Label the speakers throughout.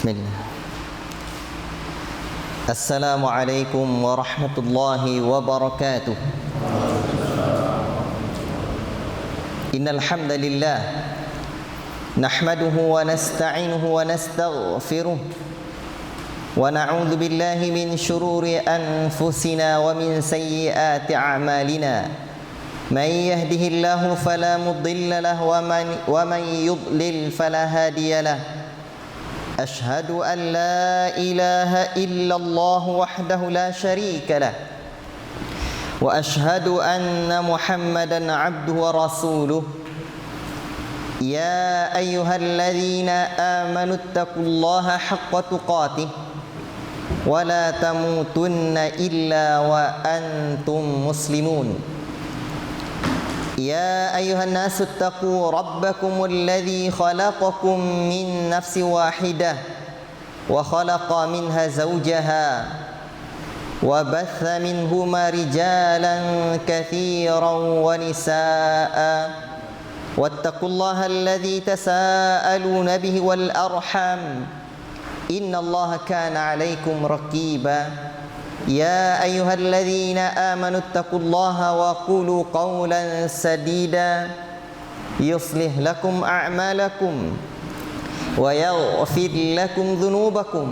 Speaker 1: Bismillah. Assalamualaikum warahmatullahi wabarakatuh. Innal hamdalillah nahmaduhu wa nasta'inuhu wa nastaghfiruh wa na'udzu billahi min shururi anfusina wa min sayyiati a'malina. Man yahdihillahu fala mudilla lahu wa man yudlil fala hadiya lahu. أشهد أن لا إله إلا الله وحده لا شريك له وأشهد أن محمدا عبده ورسوله يا أيها الذين آمنوا اتقوا الله حق تقاته ولا تموتن إلا وأنتم مسلمون يا أيها الناس اتقوا ربكم الذي خلقكم من نفس واحدة وخلق منها زوجها وبث منهما رجالا كثيرا ونساء واتقوا الله الذي تساءلون به والأرحام إن الله كان عليكم رقيبا يا أيها الذين آمنوا اتقوا الله وقولوا قولا سديدا يصلح لكم أعمالكم ويغفر لكم ذنوبكم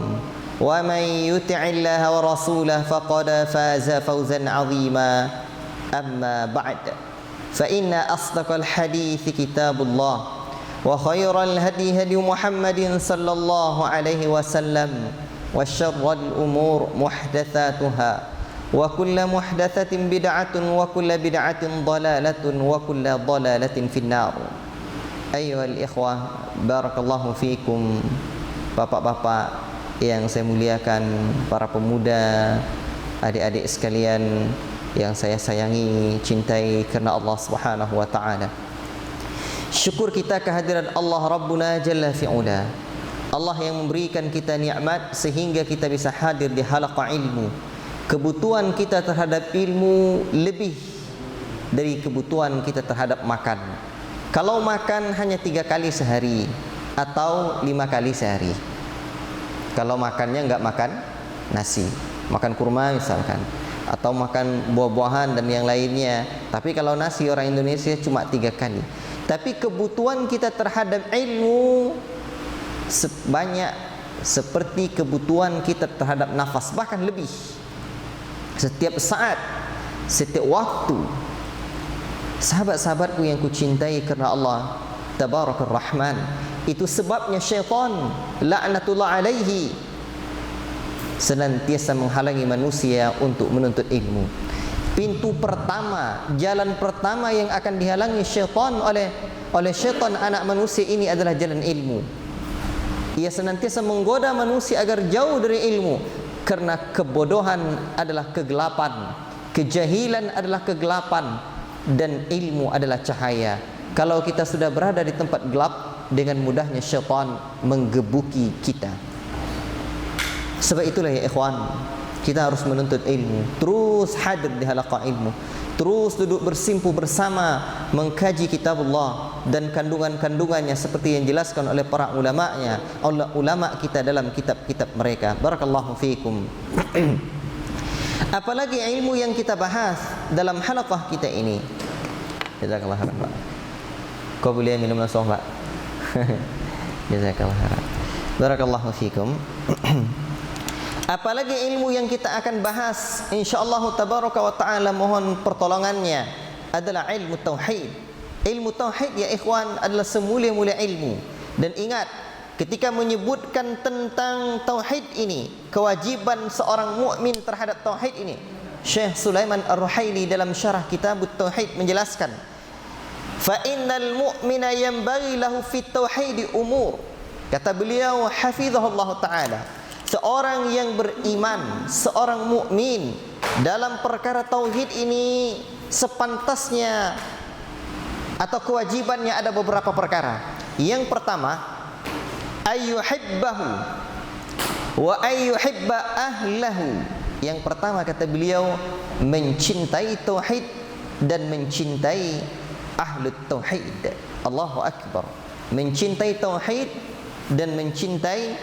Speaker 1: ومن يطع الله ورسوله فقد فاز فوزا عظيما أما بعد فإن أصدق الحديث كتاب الله وخير الهدي هدي محمد صلى الله عليه وسلم وشر الأمور محدثاتها وكل محدثة بدعة وكل بدعة ضلالة وكل ضلالة في النار. أيها الإخوة بارك الله فيكم. Bapak-bapak yang saya muliakan, para pemuda, adik-adik sekalian yang saya sayangi, cintai karena Allah Subhanahu wa taala. Syukur kita kehadiran Allah Rabbuna Jalla fi'ula. Allah yang memberikan kita nikmat sehingga kita bisa hadir di halaqah ilmu. Kebutuhan kita terhadap ilmu lebih dari kebutuhan kita terhadap makan. Kalau makan hanya 3 kali sehari atau 5 kali sehari. Kalau makannya enggak makan nasi, makan kurma misalkan, atau makan buah-buahan dan yang lainnya. Tapi kalau nasi orang Indonesia cuma 3 kali. Tapi kebutuhan kita terhadap ilmu sebanyak seperti kebutuhan kita terhadap nafas, bahkan lebih. Setiap saat, setiap waktu. Sahabat-sahabatku yang kucintai karena Allah Tabarakar Rahman, itu sebabnya syaitan laknatullah alaihi senantiasa menghalangi manusia untuk menuntut ilmu. Pintu pertama, jalan pertama yang akan dihalangi syaitan oleh syaitan anak manusia ini adalah jalan ilmu. Ia senantiasa menggoda manusia agar jauh dari ilmu, karena kebodohan adalah kegelapan, kejahilan adalah kegelapan, dan ilmu adalah cahaya. Kalau kita sudah berada di tempat gelap, dengan mudahnya syaitan menggebuki kita. Sebab itulah ya ikhwan, kita harus menuntut ilmu, terus hadir di halaqah ilmu, terus duduk bersimpu bersama mengkaji kitabullah dan kandungan-kandungannya seperti yang dijelaskan oleh para ulama kita dalam kitab-kitab mereka. Barakallahu fiikum. Apalagi ilmu yang kita bahas dalam halaqah kita ini. Jazakallahu khairan, Pak. Kau boleh minum langsung, Pak. Jazakallahu khairan. Barakallahu fiikum. Apalagi ilmu yang kita akan bahas insyaallah tabaraka wa taala, mohon pertolongannya, adalah ilmu tauhid. Ilmu tauhid ya ikhwan adalah semulia-mulia ilmu. Dan ingat, ketika menyebutkan tentang tauhid ini, kewajiban seorang mukmin terhadap tauhid ini, Syekh Sulaiman Ar-Ruhaili dalam syarah kitab Tauhid menjelaskan, fa innal mu'mina yanbaghi lahu fit tauhid umur. Kata beliau hafizahullah taala, seorang yang beriman, seorang mukmin, dalam perkara tauhid ini sepantasnya atau kewajibannya ada beberapa perkara. Yang pertama, ayyuhibbahu wa ayyuhibba ahlahu. Yang pertama kata beliau, mencintai tauhid dan mencintai ahlut tauhid. Allahu akbar. Mencintai tauhid dan mencintai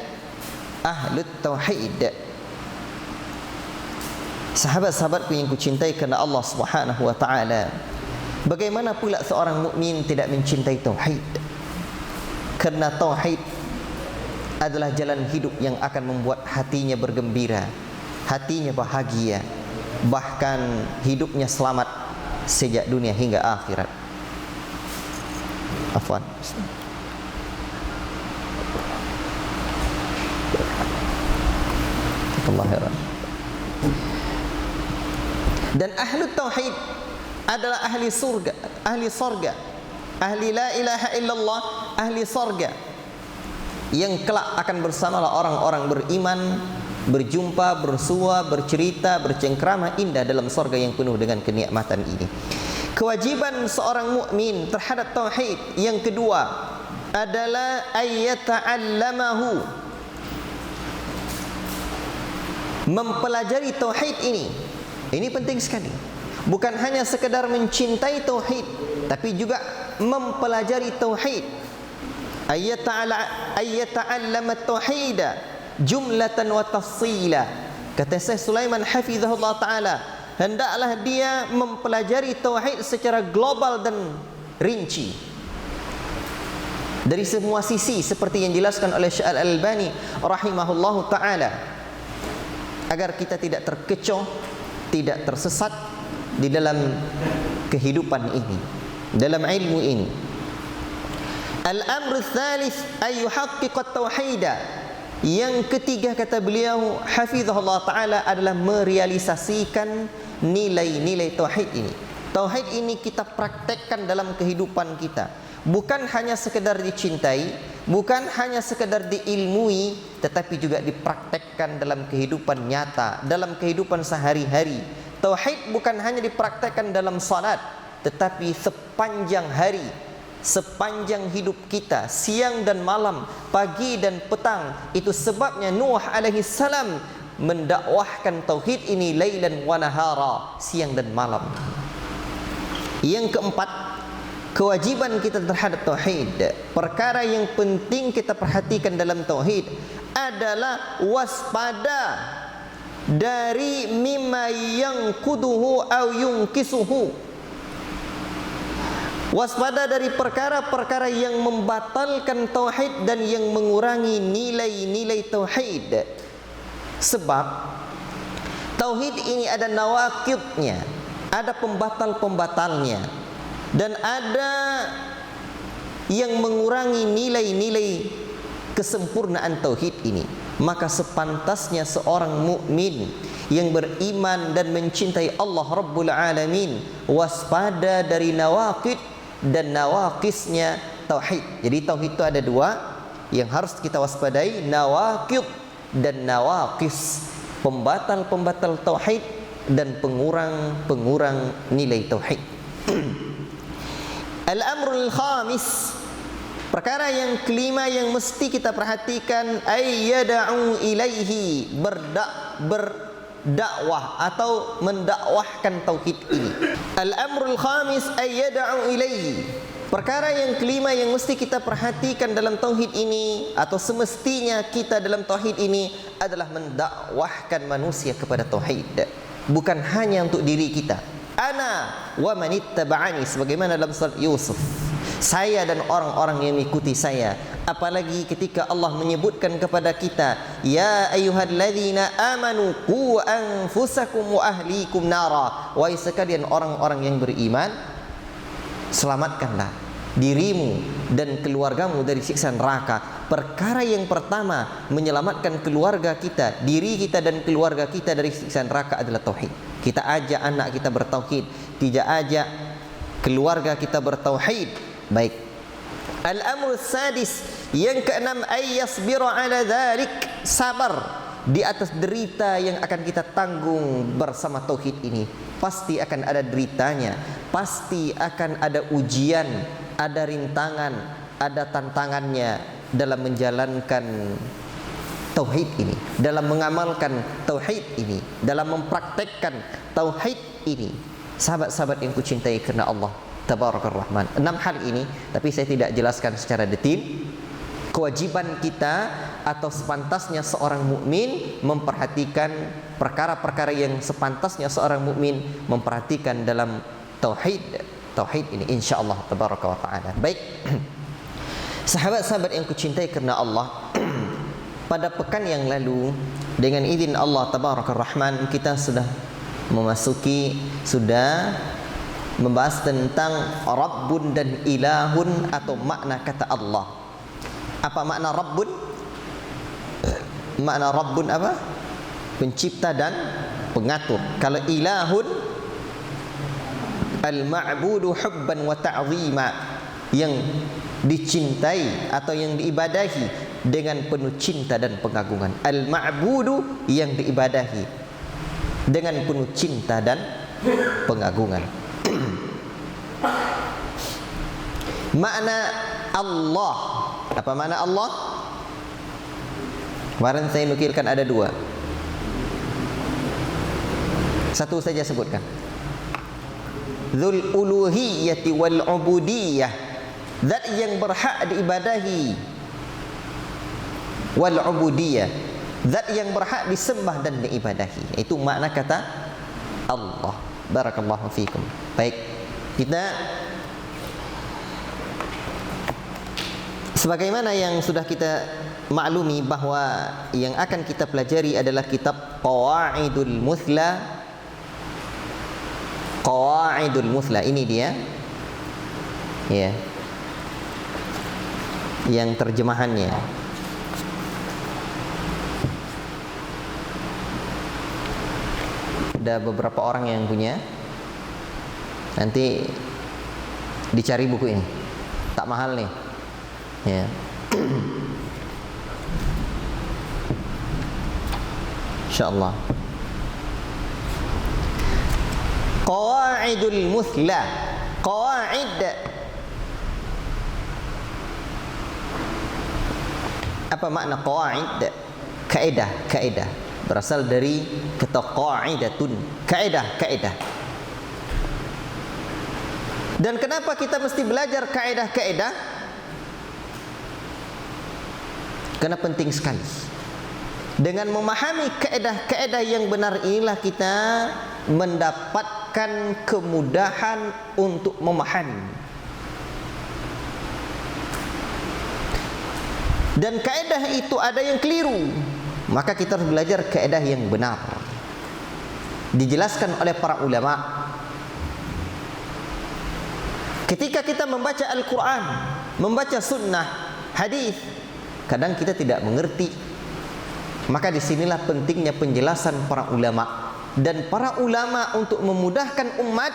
Speaker 1: ahlut tauhid. Sahabat-sahabatku yang kucintai kerana Allah Subhanahu wa taala, bagaimana pula seorang mukmin tidak mencintai tauhid? Kerana tauhid adalah jalan hidup yang akan membuat hatinya bergembira, hatinya bahagia, bahkan hidupnya selamat sejak dunia hingga akhirat. Afwan. Dan ahli tauhid adalah ahli surga, ahli sorga, ahli la ilaha illallah, ahli sorga, yang kelak akan bersamalah orang-orang beriman, berjumpa, bersua, bercerita, bercengkrama indah dalam sorga yang penuh dengan kenikmatan ini. Kewajiban seorang mukmin terhadap tauhid yang kedua adalah ayyata'allamahu, mempelajari tauhid ini. Ini penting sekali. Bukan hanya sekedar mencintai tauhid, tapi juga mempelajari tauhid. Ayyata'allama at-tauhida jumlatan wa tafsila. Kata Syekh Sulaiman hafizahullah taala, hendaklah dia mempelajari tauhid secara global dan rinci, dari semua sisi, seperti yang dijelaskan oleh Syekh Al-Albani rahimahullahu taala, agar kita tidak terkecoh, tidak tersesat di dalam kehidupan ini, dalam ilmu ini. Al-amru tsalits ay yuhaqqiq at-tauhida. Yang ketiga kata beliau hafizahullah taala adalah merealisasikan nilai-nilai tauhid ini. Tauhid ini kita praktekkan dalam kehidupan kita. Bukan hanya sekedar dicintai, bukan hanya sekedar diilmui, tetapi juga dipraktekkan dalam kehidupan nyata, dalam kehidupan sehari-hari. Tauhid bukan hanya dipraktekkan dalam salat, tetapi sepanjang hari, sepanjang hidup kita, siang dan malam, pagi dan petang. Itu sebabnya Nuh alaihi salam mendakwahkan tauhid ini lailan wa nahara, siang dan malam. Yang keempat, kewajiban kita terhadap tauhid, perkara yang penting kita perhatikan dalam tauhid adalah waspada dari mimma yanquduhu au yungkisuhu. Waspada dari perkara-perkara yang membatalkan tauhid dan yang mengurangi nilai-nilai tauhid. Sebab tauhid ini ada nawaqidnya, ada pembatal-pembatalnya, dan ada yang mengurangi nilai-nilai kesempurnaan tauhid ini. Maka sepantasnya seorang mukmin yang beriman dan mencintai Allah Rabbul Alamin waspada dari nawaqid dan nawaqisnya tauhid. Jadi tauhid itu ada dua yang harus kita waspadai, nawaqid dan nawaqis, pembatal-pembatal tauhid dan pengurang-pengurang nilai tauhid. Al-amrul khamis, perkara yang kelima yang mesti kita perhatikan, ayyada'u ilaihi, berdakwah atau mendakwahkan tauhid ini. Al-amrul khamis ayyada'u ilaihi, perkara yang kelima yang mesti kita perhatikan dalam tauhid ini, atau semestinya kita dalam tauhid ini, adalah mendakwahkan manusia kepada tauhid. Bukan hanya untuk diri kita. Ana wa manittaba'ani, sebagaimana dalam surat Yusuf, saya dan orang-orang yang mengikuti saya. Apalagi ketika Allah menyebutkan kepada kita, ya ayyuhalladzina amanu qu anfusakum wa ahlikum nara, wahai sekalian orang-orang yang beriman, selamatkanlah dirimu dan keluargamu dari siksa neraka. Perkara yang pertama menyelamatkan keluarga kita, diri kita dan keluarga kita dari siksa neraka adalah tauhid. Kita ajak anak kita bertauhid, tidak ajak keluarga kita bertauhid. Baik. Al-amru sadis, yang keenam, ayyasbiru ala dzalik, sabar di atas derita yang akan kita tanggung bersama tauhid ini. Pasti akan ada deritanya, pasti akan ada ujian, ada rintangan, ada tantangannya dalam menjalankan tauhid ini, dalam mengamalkan tauhid ini, dalam mempraktekkan tauhid ini. Sahabat-sahabat yang kucintai kerana Allah Tabarakar Rahman, 6 hal ini, tapi saya tidak jelaskan secara detail. Kewajiban kita atau sepantasnya seorang mukmin memperhatikan perkara-perkara yang sepantasnya seorang mukmin memperhatikan dalam tauhid ini, insyaallah tabaraka wa taala. Baik. Sahabat-sahabat yang kucintai karena Allah, pada pekan yang lalu dengan izin Allah tabaraka rahman kita sudah membahas tentang Rabbun dan Ilahun atau makna kata Allah. Apa makna Rabbun? Makna Rabbun apa? Pencipta dan pengatur. Kalau Ilahun, al-ma'budu hubban wa ta'zima, yang dicintai atau yang diibadahi dengan penuh cinta dan pengagungan. Al-ma'budu, yang diibadahi dengan penuh cinta dan pengagungan. Makna Allah, apa makna Allah? Kemarin saya nukilkan ada dua. Satu saja sebutkan. Dzul uluhiyyati wal ubudiyah, zat yang berhak diibadahi, wal ubudiyah, zat yang berhak disembah dan diibadahi. Itu makna kata Allah. Barakallahu fikum. Baik, kita sebagaimana yang sudah kita maklumi bahwa yang akan kita pelajari adalah kitab Qawaidul Muthla. Qawaidul Muthla ini dia, ya, yang terjemahannya. Ada beberapa orang yang punya. Nanti dicari buku ini, tak mahal nih, ya. Insyaallah. Qawaidul Muthla. Qawaid, apa makna qawaid? Kaidah berasal dari kata qaidatun, kaidah. Dan kenapa kita mesti belajar kaidah? Karena penting sekali. Dengan memahami kaidah yang benar inilah kita mendapatkan kemudahan untuk memahami. Dan kaidah itu ada yang keliru, maka kita harus belajar kaidah yang benar. Dijelaskan oleh para ulama. Ketika kita membaca Al-Quran, membaca sunnah, hadis, kadang kita tidak mengerti. Maka disinilah pentingnya penjelasan para ulama. Dan para ulama untuk memudahkan umat,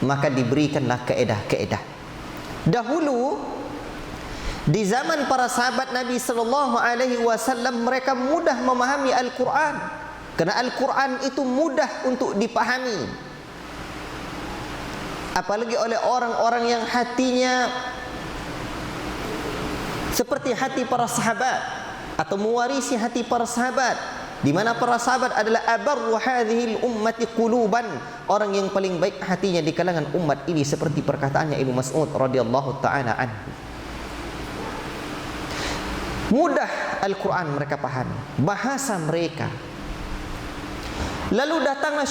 Speaker 1: maka diberikanlah kaidah-kaidah. Dahulu di zaman para sahabat Nabi sallallahu alaihi wasallam, mereka mudah memahami Al-Quran. Karena Al-Quran itu mudah untuk dipahami. Apalagi oleh orang-orang yang hatinya seperti hati para sahabat, atau mewarisi hati para sahabat, di mana para sahabat adalah abarru hadhil ummati quluban, orang yang paling baik hatinya di kalangan umat ini, seperti perkataannya Ibnu Mas'ud radhiyallahu taala anhu. Mudah Al-Quran mereka pahami, bahasa mereka. Lalu datanglah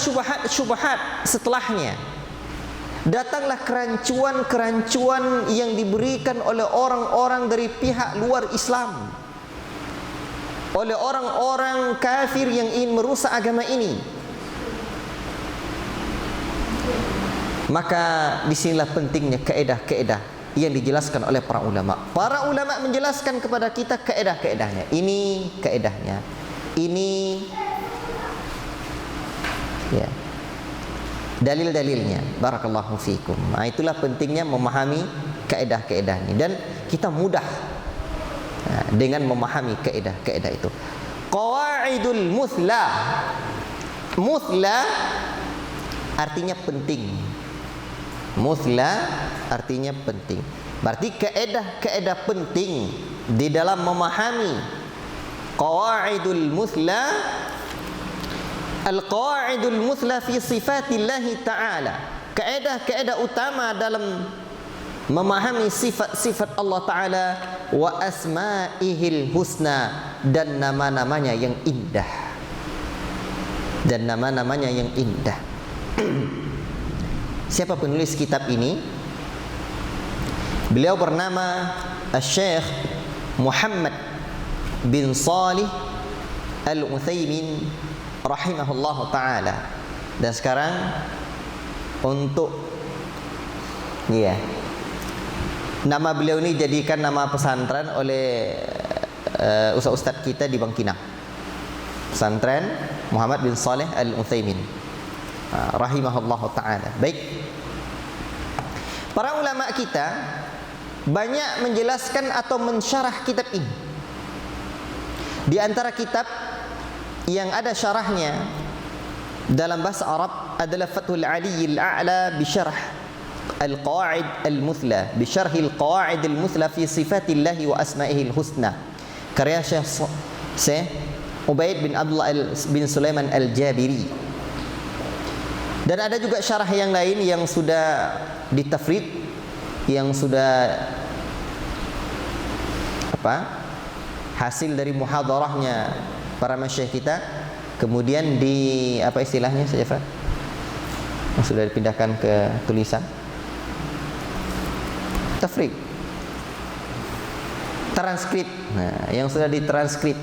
Speaker 1: syubhat setelahnya. Datanglah kerancuan yang diberikan oleh orang-orang dari pihak luar Islam, oleh orang-orang kafir yang ingin merusak agama ini. Maka disinilah pentingnya kaidah-kaidah yang dijelaskan oleh para ulama. Para ulama menjelaskan kepada kita kaidah-kaidahnya. Ini kaidahnya, ini, ya, dalil-dalilnya. Barakallahu fikum. Nah, itulah pentingnya memahami kaidah-kaidah ini, dan kita mudah dengan memahami kaidah-kaidah itu. Qawaidul Muthla. Muthla artinya penting. Muthla artinya penting. Berarti kaidah-kaidah penting di dalam memahami Qawaidul Muthla. Al-Qawaidul Muthla fi sifatillahi ta'ala. Kaidah-kaidah utama dalam memahami sifat-sifat Allah Ta'ala wa asma'ihil husna, dan nama-namanya yang indah. Dan nama-namanya yang indah. Siapa penulis kitab ini? Beliau bernama Syekh Muhammad bin Salih Al-Utsaimin rahimahullahu ta'ala. Dan sekarang untuk nama beliau ini jadikan nama pesantren oleh ustaz-ustaz kita di Bangkinang. Pesantren Muhammad bin Salih Al-Utsaimin rahimahullahu ta'ala. Baik. Para ulama kita banyak menjelaskan atau mensyarah kitab ini. Di antara kitab yang ada syarahnya dalam bahasa Arab adalah Fathul Aliyil A'la bi syarh Al-Qawaid Al-Muthla, bi syarh Al-Qawaid Al-Muthla fi Sifatillahi wa Asma'ihil Husna, karya Syekh Ubaid bin Abdullah bin Sulaiman Al-Jabiri. Dan ada juga syarah yang lain yang sudah ditafrid, yang sudah hasil dari muhadarahnya para masyayikh kita, kemudian di istilahnya saja, yang sudah dipindahkan ke tulisan, tafrid, transkrip. Nah, yang sudah ditranskrip,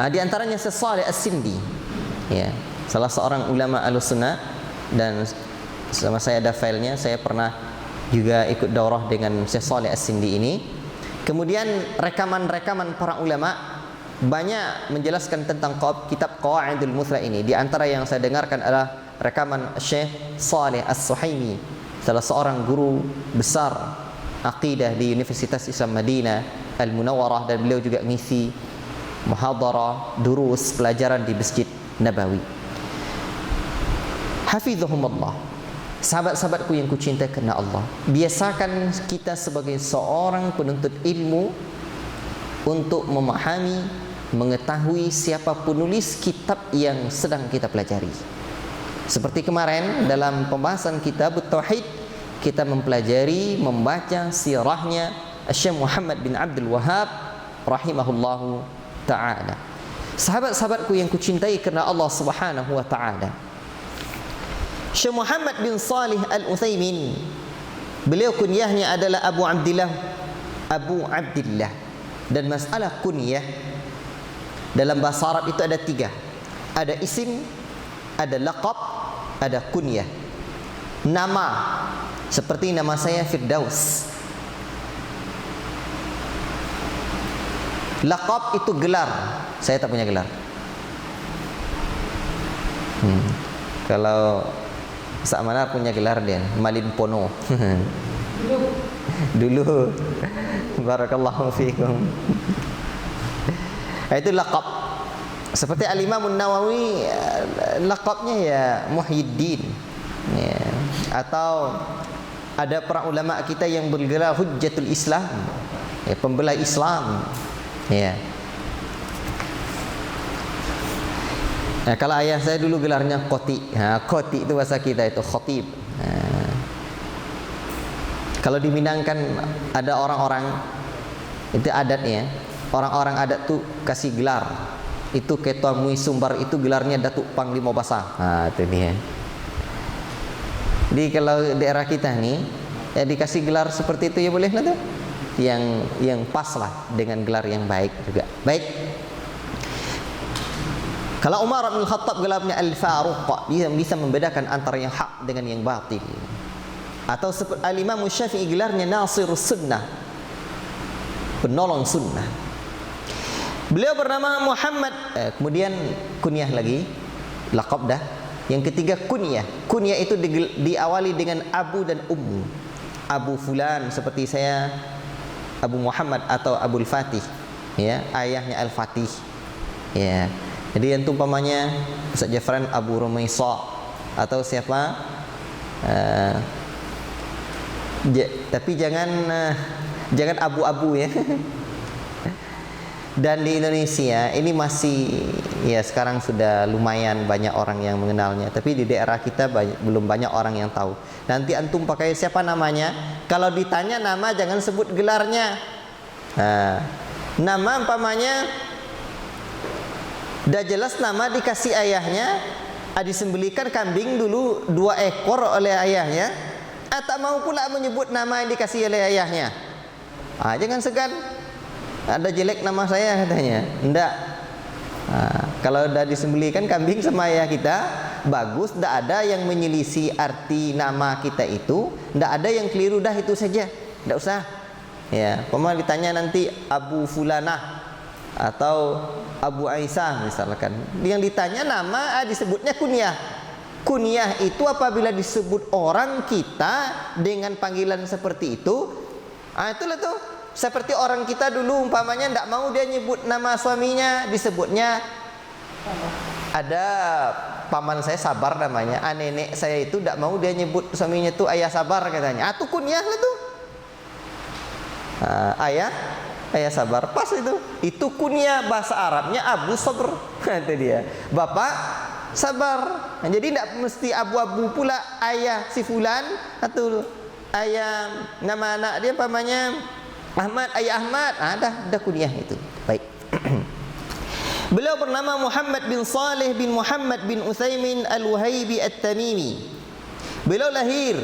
Speaker 1: di antaranya Syekh Shalih As-Sindi, salah seorang ulama Ahlussunnah, dan sama saya ada filenya. Saya pernah juga ikut daurah dengan Syekh Shalih As-Sindi ini. Kemudian rekaman-rekaman para ulama banyak menjelaskan tentang kitab Qawaidul Muthla ini. Di antara yang saya dengarkan adalah rekaman Syekh Shalih As-Suhaimi, salah seorang guru besar akidah di Universitas Islam Madinah Al-Munawwarah, dan beliau juga ngisi muhadarah, durus, pelajaran di Masjid Nabawi. Hafizahumullah. Sahabat-sahabatku yang kucintai kerana Allah, biasakan kita sebagai seorang penuntut ilmu untuk memahami, mengetahui siapa penulis kitab yang sedang kita pelajari. Seperti kemarin dalam pembahasan kitab Tauhid, kita mempelajari, membaca sirahnya Syekh Muhammad bin Abdul Wahhab rahimahullahu ta'ala. Sahabat-sahabatku yang kucintai kerana Allah Subhanahu wa ta'ala, Syekh Muhammad bin Salih Al-Utsaimin, beliau kunyahnya adalah Abu Abdillah. Dan masalah kunyah dalam bahasa Arab itu ada 3. Ada isim, ada laqab, ada kunyah. Nama, seperti nama saya Firdaus. Laqab itu gelar. Saya tak punya gelar. Kalau Ustaz Manar punya gelar dia, Malin Pono. Dulu. Barakallahu fiikum. Itu laqab. Seperti Al-Imam An-Nawawi, laqabnya ya Muhyiddin. Atau ada para ulama kita yang bergelar Hujjatul Islam, pembelah Islam. Nah, kalau ayah saya dulu gelarnya Qoti. Qoti itu bahasa kita itu khatib. Kalau di Minang kan ada orang-orang, itu adatnya, orang-orang adat tuh kasih gelar. Itu Ketua Mui Sumbar itu gelarnya Datuk Panglima Basah. Itu dia. Jadi kalau daerah kita nih, ya dikasih gelar seperti itu ya boleh lah tuh. Yang pas lah dengan gelar yang baik juga. Baik. Kalau Umar bin Khattab gelarnya Al-Faruq, dia bisa membedakan antara yang hak dengan yang batil. Atau seperti Al-Imam Syafi'i gelarnya Nasirus Sunnah, penolong sunnah. Beliau bernama Muhammad. Kemudian kunyah lagi, laqab dah. Yang ketiga kunyah. Kunyah itu diawali dengan Abu dan Ummu. Abu Fulan, seperti saya Abu Muhammad atau Abul Fatih, ayahnya Al-Fatih. Jadi yang umpamanya Ustaz Jafran Abu Rumaisa atau siapa, tapi jangan abu-abu ya. Dan di Indonesia ini masih, ya sekarang sudah lumayan banyak orang yang mengenalnya. Tapi di daerah kita belum banyak orang yang tahu. Nanti antum pakai siapa namanya? Kalau ditanya nama jangan sebut gelarnya. Nama umpamanya dah jelas nama dikasih ayahnya, disembelikan kambing dulu 2 ekor oleh ayahnya, tak mau pula menyebut nama yang dikasih oleh ayahnya. Jangan segan. Ada jelek nama saya katanya. Enggak. Kalau dah disembelikan kambing sama ayah kita, bagus. Enggak ada yang menyelisih arti nama kita itu. Enggak ada yang keliru, dah itu saja. Enggak usah. Ya, pemain ditanya nanti Abu Fulanah atau Abu Aisyah misalkan. Yang ditanya nama, disebutnya kunyah. Kunyah itu apabila disebut orang kita dengan panggilan seperti itu, itulah tuh. Seperti orang kita dulu umpamanya tidak mau dia nyebut nama suaminya, disebutnya ada paman saya Sabar namanya, nenek saya itu tidak mau dia nyebut suaminya itu Ayah Sabar katanya. Itu kunyah lah tuh. Ayah Sabar pas itu kunyah, bahasa Arabnya Abu Sabr kata dia, Bapak Sabar. Jadi tidak mesti abu-abu pula ayah si fulan atau ayah nama anak dia umpamanya Ahmad, Ayah Ahmad. Dah kunyah itu. Baik. Beliau bernama Muhammad bin Saleh bin Muhammad bin Utsaimin Al-Wahibi At-Tamimi. Beliau lahir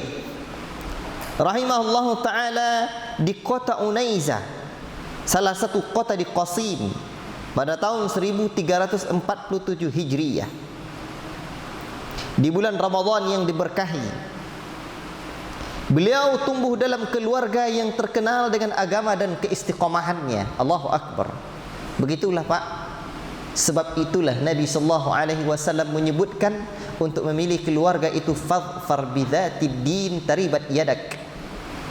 Speaker 1: rahimahullahu taala di kota Unaiza, salah satu kota di Qasim, pada tahun 1347 Hijriyah, di bulan Ramadan yang diberkahi. Beliau tumbuh dalam keluarga yang terkenal dengan agama dan keistiqomahannya. Allahu Akbar. Begitulah Pak. Sebab itulah Nabi sallallahu alaihi wasallam menyebutkan untuk memilih keluarga itu fadhfar bidzatid din taribat yadak.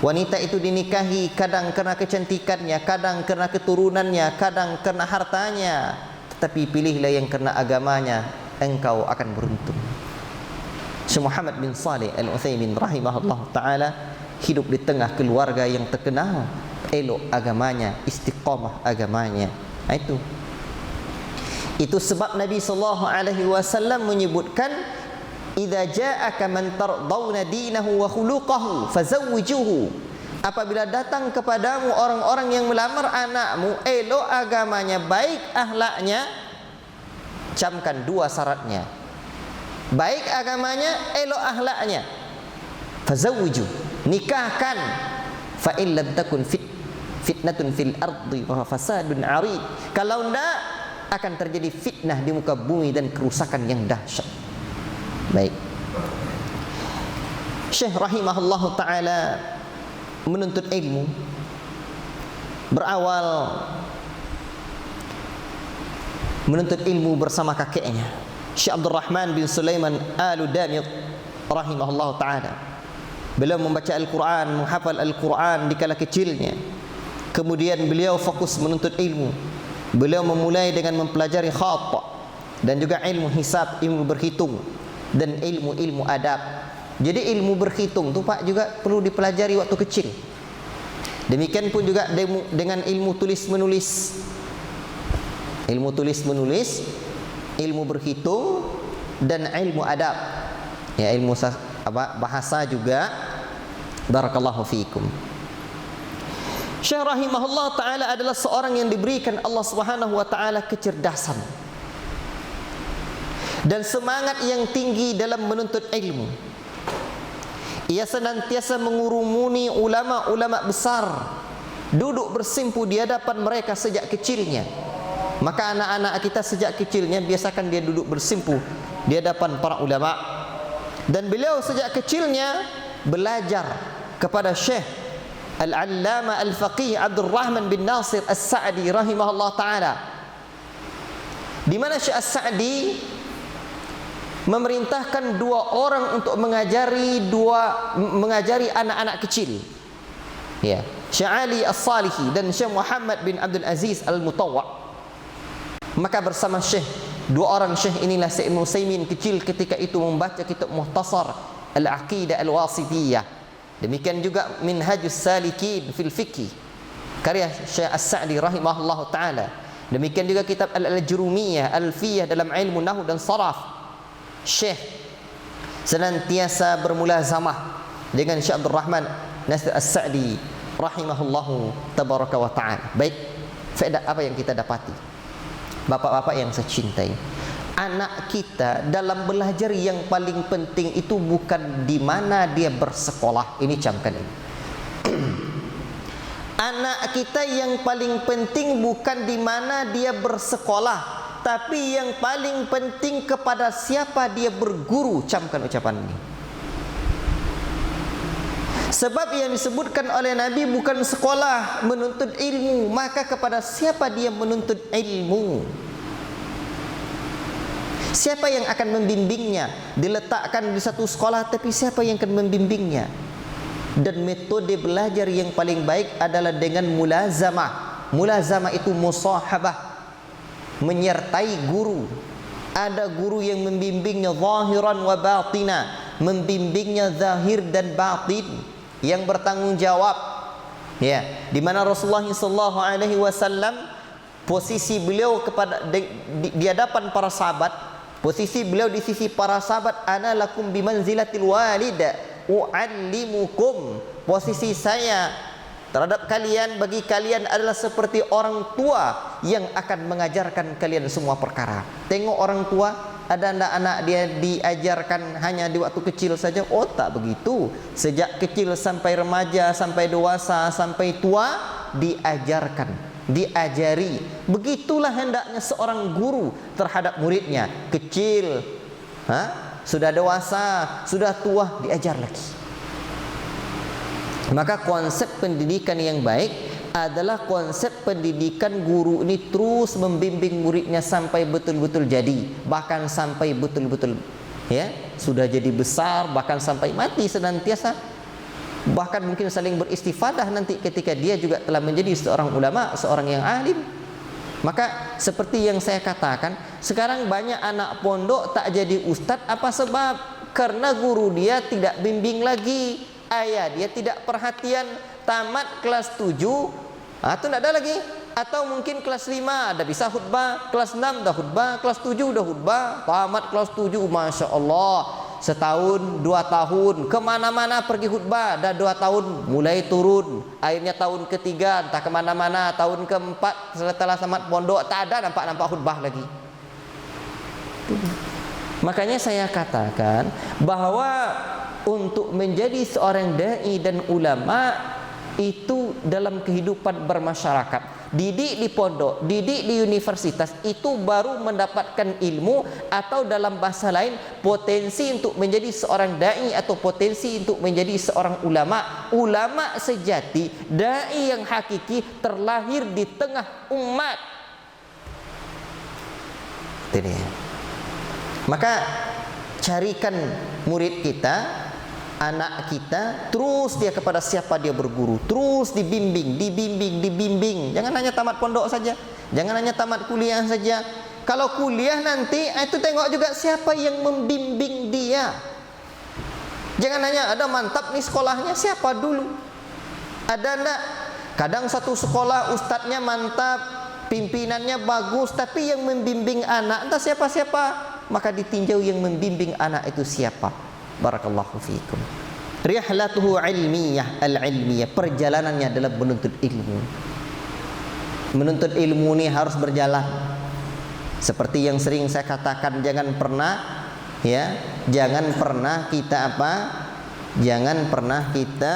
Speaker 1: Wanita itu dinikahi kadang karena kecantikannya, kadang karena keturunannya, kadang karena hartanya, tetapi pilihlah yang karena agamanya, engkau akan beruntung. Syekh Muhammad bin Saleh Al-Utsaimin rahimahullah ta'ala hidup di tengah keluarga yang terkenal elok agamanya, istiqamah agamanya. Itu sebab Nabi sallallahu alaihi wasallam menyebutkan, idza ja'aka man tardawna dinahu wa khuluquhu fazawwijuhu. Apabila datang kepadamu orang-orang yang melamar anakmu elok agamanya, baik akhlaknya, camkan 2 syaratnya. Baik agamanya, elok akhlaknya. Fazawwiju, nikahkan. Fa in lam takun fitnatun fil ardi wa fasadun 'arid. Kalau enggak, akan terjadi fitnah di muka bumi dan kerusakan yang dahsyat. Baik. Syekh rahimahullahu taala menuntut ilmu berawal menuntut ilmu bersama kakeknya Syekh Abdul Rahman bin Sulaiman Al-Damit rahimahullah ta'ala. Beliau membaca Al-Quran, menghafal Al-Quran di kala kecilnya. Kemudian beliau fokus menuntut ilmu. Beliau memulai dengan mempelajari khat dan juga ilmu hisab, ilmu berhitung, dan ilmu adab. Jadi ilmu berhitung tu Pak juga perlu dipelajari waktu kecil. Demikian pun juga dengan ilmu tulis menulis. Ilmu tulis menulis, ilmu berhitung, dan ilmu adab. Ya, ilmu bahasa juga. Barakallahu fiikum. Syekh rahimahullah taala adalah seorang yang diberikan Allah Subhanahu wa taala kecerdasan dan semangat yang tinggi dalam menuntut ilmu. Ia senantiasa mengurumuni ulama-ulama besar, duduk bersimpu di hadapan mereka sejak kecilnya. Maka anak-anak kita sejak kecilnya biasakan dia duduk bersimpu di hadapan para ulama. Dan beliau sejak kecilnya belajar kepada Syekh Al-Allama Al-Faqih Abdul Rahman bin Nasir As-Sa'di rahimahullah ta'ala, di mana Syekh As-Sa'di memerintahkan 2 orang untuk mengajari anak-anak kecil. Ya, Syekh Ali As-Salihi dan Syekh Muhammad bin Abdul Aziz Al-Mutawwa. Maka bersama Syekh, 2 orang Syekh inilah Syekh Ibn Utsaimin kecil ketika itu membaca kitab Muhtasar Al-Aqidah Al-Wasithiyah. Demikian juga Minhajus Salikin fil Fiqh karya Syekh As-Sa'di rahimahullah ta'ala. Demikian juga kitab Al-Jurumiyah, Alfiyah dalam ilmu nahwu dan saraf. Syekh senantiasa bermulazamah dengan Syekh Abdul Rahman Nasir As-Sa'di rahimahullahu tabaraka wa ta'ala. Baik, faedah apa yang kita dapati? Bapak-bapak yang saya cintai, anak kita dalam belajar yang paling penting itu bukan di mana dia bersekolah. Ini camkan ini. Anak kita yang paling penting bukan di mana dia bersekolah, tapi yang paling penting kepada siapa dia berguru. Camkan ucapan ini. Sebab yang disebutkan oleh Nabi bukan sekolah menuntut ilmu, maka kepada siapa dia menuntut ilmu? Siapa yang akan membimbingnya? Diletakkan di satu sekolah, tapi siapa yang akan membimbingnya? Dan metode belajar yang paling baik adalah dengan mulazamah. Mulazamah itu musahabah, menyertai guru. Ada guru yang membimbingnya zahiran wa batina, membimbingnya zahir dan batin, yang bertanggung jawab. Ya, di mana Rasulullah SAW posisi beliau kepada di hadapan para sahabat, posisi beliau di sisi para sahabat, ana lakum bimanzilatil walid u'allimukum. Posisi saya terhadap kalian, bagi kalian adalah seperti orang tua yang akan mengajarkan kalian semua perkara. Tengok orang tua, ada anak-anak dia diajarkan hanya di waktu kecil saja. Oh, tak begitu. Sejak kecil sampai remaja, sampai dewasa, sampai tua, diajarkan, diajari. Begitulah hendaknya seorang guru terhadap muridnya. Kecil, sudah dewasa, sudah tua, diajar lagi. Maka konsep pendidikan yang baik adalah konsep pendidikan guru ini terus membimbing muridnya sampai betul-betul jadi, bahkan sampai betul-betul sudah jadi besar, bahkan sampai mati senantiasa, bahkan mungkin saling beristifadah nanti ketika dia juga telah menjadi seorang ulama, seorang yang alim. Maka seperti yang saya katakan, sekarang banyak anak pondok tak jadi ustadz. Apa sebab? Karena guru dia tidak bimbing lagi, ayah dia tidak perhatian. Tamat kelas 7, itu tidak ada lagi. Atau mungkin kelas 5 ada bisa khutbah, kelas 6 dah khutbah, kelas 7 udah khutbah. Tamat kelas 7, Masya Allah, setahun, 2 tahun, kemana-mana pergi khutbah. Dah 2 tahun mulai turun, akhirnya tahun ketiga entah kemana-mana, tahun keempat setelah tamat pondok tak ada nampak-nampak khutbah lagi. Makanya saya katakan bahwa untuk menjadi seorang dai dan ulama itu dalam kehidupan bermasyarakat, didik di pondok, didik di universitas, itu baru mendapatkan ilmu, atau dalam bahasa lain potensi untuk menjadi seorang dai atau potensi untuk menjadi seorang ulama. Ulama sejati, dai yang hakiki terlahir di tengah umat. Ini. Maka carikan murid kita, anak kita, terus dia kepada siapa dia berguru, terus dibimbing, dibimbing. Jangan hanya tamat pondok saja, jangan hanya tamat kuliah saja. Kalau kuliah nanti itu tengok juga siapa yang membimbing dia. Jangan hanya ada mantap nih sekolahnya, siapa dulu? Ada enggak? Kadang satu sekolah ustadznya mantap, pimpinannya bagus, tapi yang membimbing anak entah siapa-siapa. Maka ditinjau yang membimbing anak itu siapa. Barakallahu fiikum. Rihlatuhu ilmiyah, al-ilmiyah, perjalanannya adalah menuntut ilmu. Menuntut ilmu ini harus berjalan. Seperti yang sering saya katakan, jangan pernah kita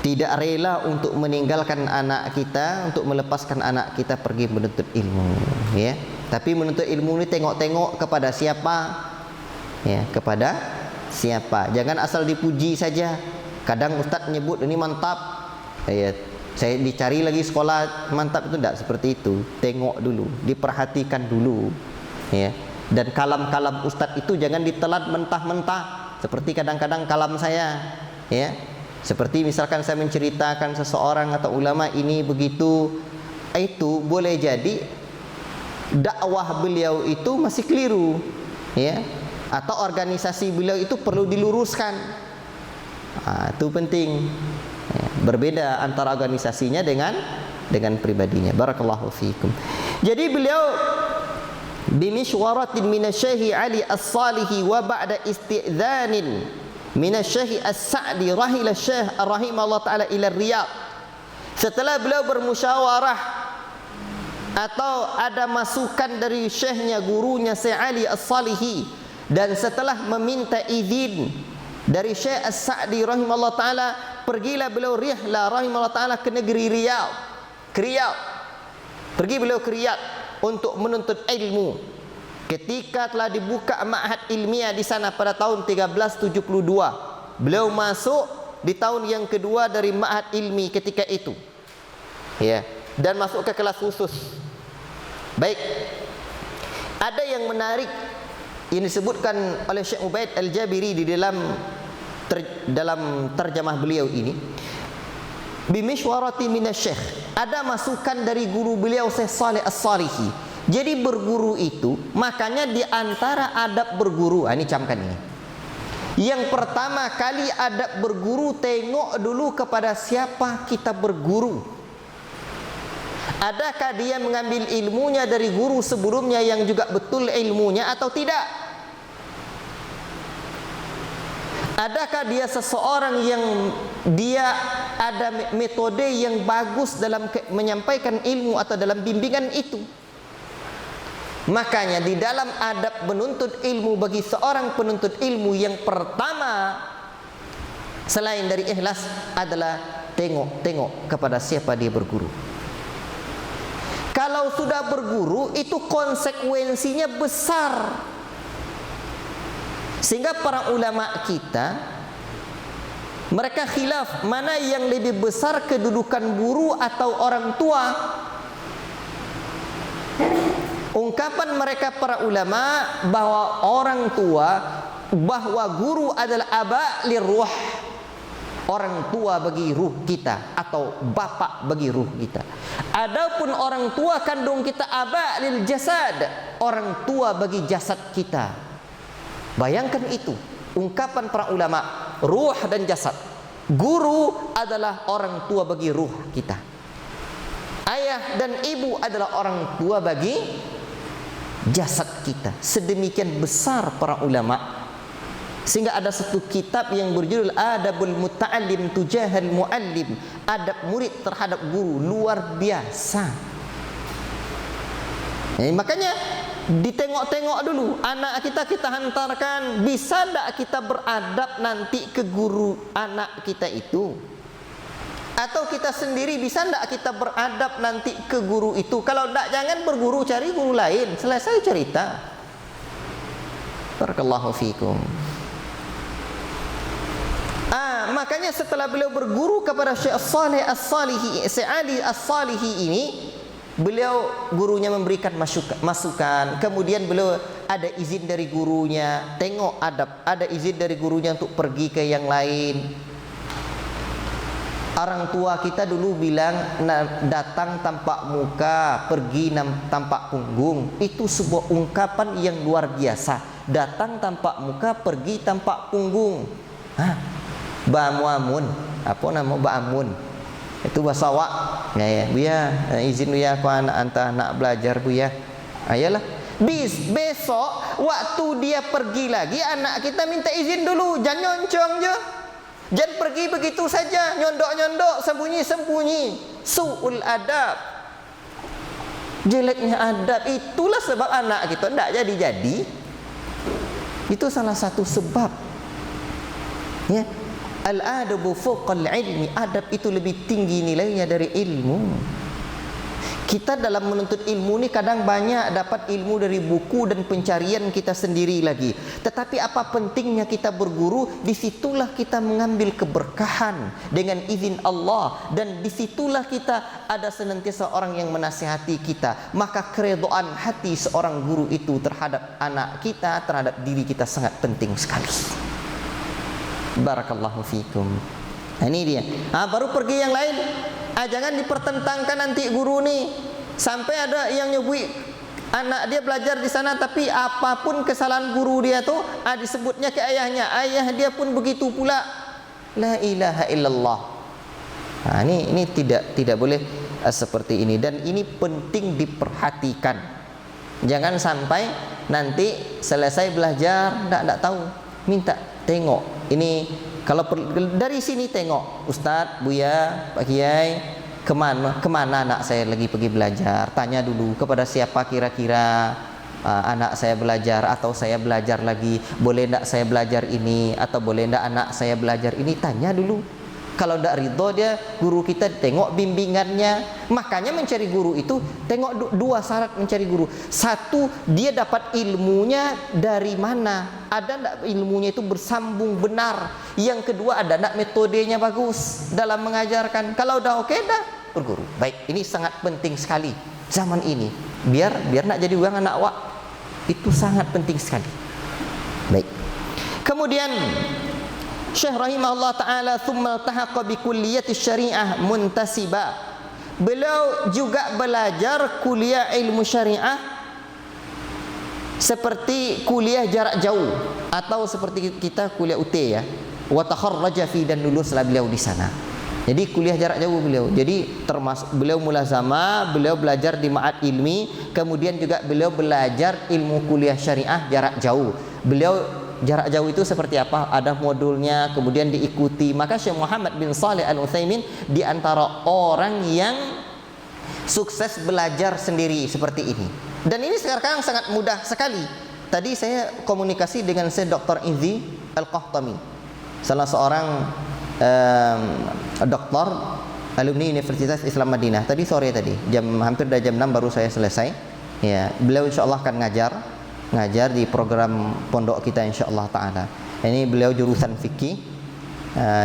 Speaker 1: tidak rela untuk meninggalkan anak kita, untuk melepaskan anak kita pergi menuntut ilmu, ya. Tapi menuntut ilmu ini tengok-tengok kepada siapa? Ya, kepada siapa? Jangan asal dipuji saja. Kadang ustaz nyebut ini mantap, ya, saya dicari lagi sekolah mantap, itu tidak seperti itu. Tengok dulu, diperhatikan dulu, ya. Dan kalam-kalam ustaz itu jangan ditelan mentah-mentah. Seperti kadang-kadang kalam saya, ya. Seperti misalkan saya menceritakan seseorang atau ulama ini begitu, itu boleh jadi dakwah beliau itu masih keliru, ya, atau organisasi beliau itu perlu diluruskan. Itu penting, ya. Berbeda antara organisasinya dengan dengan pribadinya. Barakallahu fiikum. Jadi beliau bimishwaratin minasyaikh Ali As-Salihi wa ba'da istidzanin minasyaikh As-Sa'di rahila Syekh rahimahullah taala ila Riyadh. Setelah beliau bermusyawarah atau ada masukan dari syekhnya, gurunya Syekh Ali As-Salihi, dan setelah meminta izin dari Syekh As-Sa'di rahimahullah taala, pergilah beliau rihlah rahimahullah taala ke negeri Riyadh. Pergi beliau ke Riyadh untuk menuntut ilmu. Ketika telah dibuka ma'had ilmiah di sana pada tahun 1372, beliau masuk di tahun yang kedua dari ma'had ilmi ketika itu, ya, dan masuk ke kelas khusus. Baik, ada yang menarik yang disebutkan oleh Syekh Ubaid Al-Jabiri di dalam terjemah beliau ini. Bimishwarati minasyekh, ada masukan dari guru beliau Syekh Saleh As-Salihi. Jadi berguru itu, makanya di antara adab berguru, ini camkan ini. Yang pertama kali adab berguru, tengok dulu kepada siapa kita berguru. Adakah dia mengambil ilmunya dari guru sebelumnya yang juga betul ilmunya atau tidak? Adakah dia seseorang yang dia ada metode yang bagus dalam menyampaikan ilmu atau dalam bimbingan itu? Makanya di dalam adab menuntut ilmu bagi seorang penuntut ilmu, yang pertama selain dari ikhlas adalah tengok kepada siapa dia berguru. Kalau sudah berguru itu konsekuensinya besar, sehingga para ulama kita mereka khilaf mana yang lebih besar, kedudukan guru atau orang tua. Ungkapan mereka para ulama bahwa orang tua, bahwa guru adalah aba liruh, orang tua bagi ruh kita atau bapak bagi ruh kita. Adapun orang tua kandung kita aba lil jasad, orang tua bagi jasad kita. Bayangkan itu ungkapan para ulama, ruh dan jasad. Guru adalah orang tua bagi ruh kita. Ayah dan ibu adalah orang tua bagi jasad kita. Sedemikian besar para ulama, sehingga ada satu kitab yang berjudul Adabul Muta'allim Tujahal Mu'allim, adab murid terhadap guru, luar biasa. Makanya ditengok-tengok dulu anak kita hantarkan, bisa tak kita beradab nanti ke guru anak kita itu, atau kita sendiri bisa tak kita beradab nanti ke guru itu. Kalau tak, jangan berguru, cari guru lain, selesai cerita. Barakallahu fikum. Makanya setelah beliau berguru kepada Syekh Saleh As-Salihi, Syekh Ali As-Salihi ini, beliau gurunya memberikan masukan. Kemudian beliau ada izin dari gurunya, tengok adab, ada izin dari gurunya untuk pergi ke yang lain. Orang tua kita dulu bilang datang tampak muka, pergi tampak punggung. Itu sebuah ungkapan yang luar biasa. Datang tampak muka, pergi tampak punggung. Ba'amun, apa nama ba'amun? Itu bahasa Wak. Ya, Buya, izin Buya aku anak anta nak belajar Buya. Ayalah. Besok waktu dia pergi lagi, anak kita minta izin dulu, jangan nyoncong je. Jangan pergi begitu saja, nyondok-nyondok, sembunyi-sembunyi. Su'ul adab, jeleknya adab. Itulah sebab anak kita tidak jadi-jadi. Itu salah satu sebab, ya. Al-adabu fawqal ilmi, adab itu lebih tinggi nilainya dari ilmu. Kita dalam menuntut ilmu ni kadang banyak dapat ilmu dari buku dan pencarian kita sendiri lagi. Tetapi apa pentingnya kita berguru? Disitulah kita mengambil keberkahan dengan izin Allah, dan disitulah kita ada senantiasa orang yang menasihati kita. Maka keredoan hati seorang guru itu terhadap anak kita, terhadap diri kita sangat penting sekali. Barakallahu fikum. Ini dia. Baru pergi yang lain. Jangan dipertentangkan nanti guru ni. Sampai ada yang nyebut anak dia belajar di sana, tapi apapun kesalahan guru dia tu disebutnya ke ayahnya. Ayah dia pun begitu pula. La ilaha illallah. Ini tidak boleh. seperti ini, dan ini penting diperhatikan. Jangan sampai nanti selesai belajar tidak tahu, minta tengok ini, kalau dari sini tengok Ustadz, Buya, Pak Kiai, kemana anak saya lagi pergi belajar, tanya dulu kepada siapa kira-kira anak saya belajar, atau saya belajar lagi, boleh tidak saya belajar ini, atau boleh tidak anak saya belajar ini, tanya dulu. Kalau tidak ridho dia, guru kita tengok bimbingannya. Makanya mencari guru itu tengok dua syarat mencari guru. Satu, dia dapat ilmunya dari mana, ada tidak ilmunya itu bersambung benar. Yang kedua, ada tidak metodenya bagus dalam mengajarkan. Kalau udah oke, dah berguru. Baik, ini sangat penting sekali zaman ini. Biar nak jadi orang anak wak, itu sangat penting sekali. Baik. Kemudian Syekh rahimahullah ta'ala thumma iltahaqa bi kulliyati syariah muntasiba. Beliau juga belajar kuliah ilmu syariah seperti kuliah jarak jauh, atau seperti kita kuliah UT ya. Wa takharraja fi, dan luluslah beliau di sana. Jadi kuliah jarak jauh beliau. Jadi termasuk beliau mulazamah, beliau belajar di ma'had ilmi, kemudian juga beliau belajar ilmu kuliah syariah jarak jauh. Beliau jarak jauh itu seperti apa? Ada modulnya, kemudian diikuti. Maka Syekh Muhammad bin Shalih Al-Utsaimin di antara orang yang sukses belajar sendiri seperti ini. Dan ini sekarang sangat mudah sekali. Tadi saya komunikasi dengan Syekh Dr. Izzi Al-Qahtami, salah seorang doktor alumni Universitas Islam Madinah. Tadi sore tadi, hampir dah jam 6 baru saya selesai. Ya, beliau insyaallah akan ngajar di program pondok kita insyaallah taala. Ini beliau jurusan fikih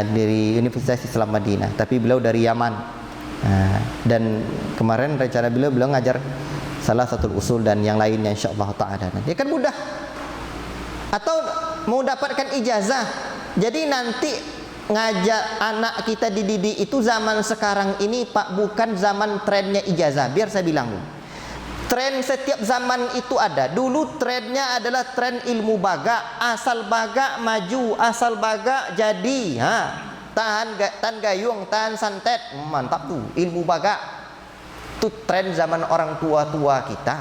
Speaker 1: dari Universitas Islam Madinah, tapi beliau dari Yaman. Dan kemarin rencana beliau ngajar salah satu usul dan yang lainnya insyaallah taala. Nanti kan mudah. Atau mau dapatkan ijazah. Jadi nanti ngajak anak kita dididik itu zaman sekarang ini Pak, bukan zaman trennya ijazah. Biar saya bilang dulu. Tren setiap zaman itu ada. Dulu trennya adalah tren ilmu baga. Asal baga maju, asal baga jadi. Tahan gayung, tahan santet. Mantap tuh ilmu baga. Itu tren zaman orang tua-tua kita.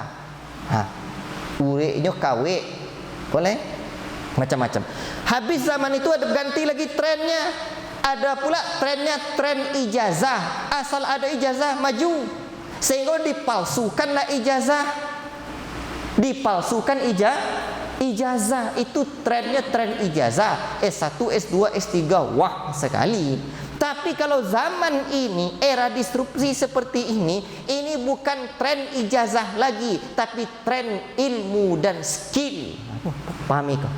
Speaker 1: Uriknya kawe. Boleh? Macam-macam. Habis zaman itu ada ganti lagi trennya. Ada pula trennya tren ijazah. Asal ada ijazah maju. Sehingga dipalsukanlah ijazah. Dipalsukan ijazah. Itu trennya tren ijazah. S1, S2, S3. Wah sekali. Tapi kalau zaman ini, era disrupsi seperti ini bukan tren ijazah lagi, tapi tren ilmu dan skill. Pahami kau?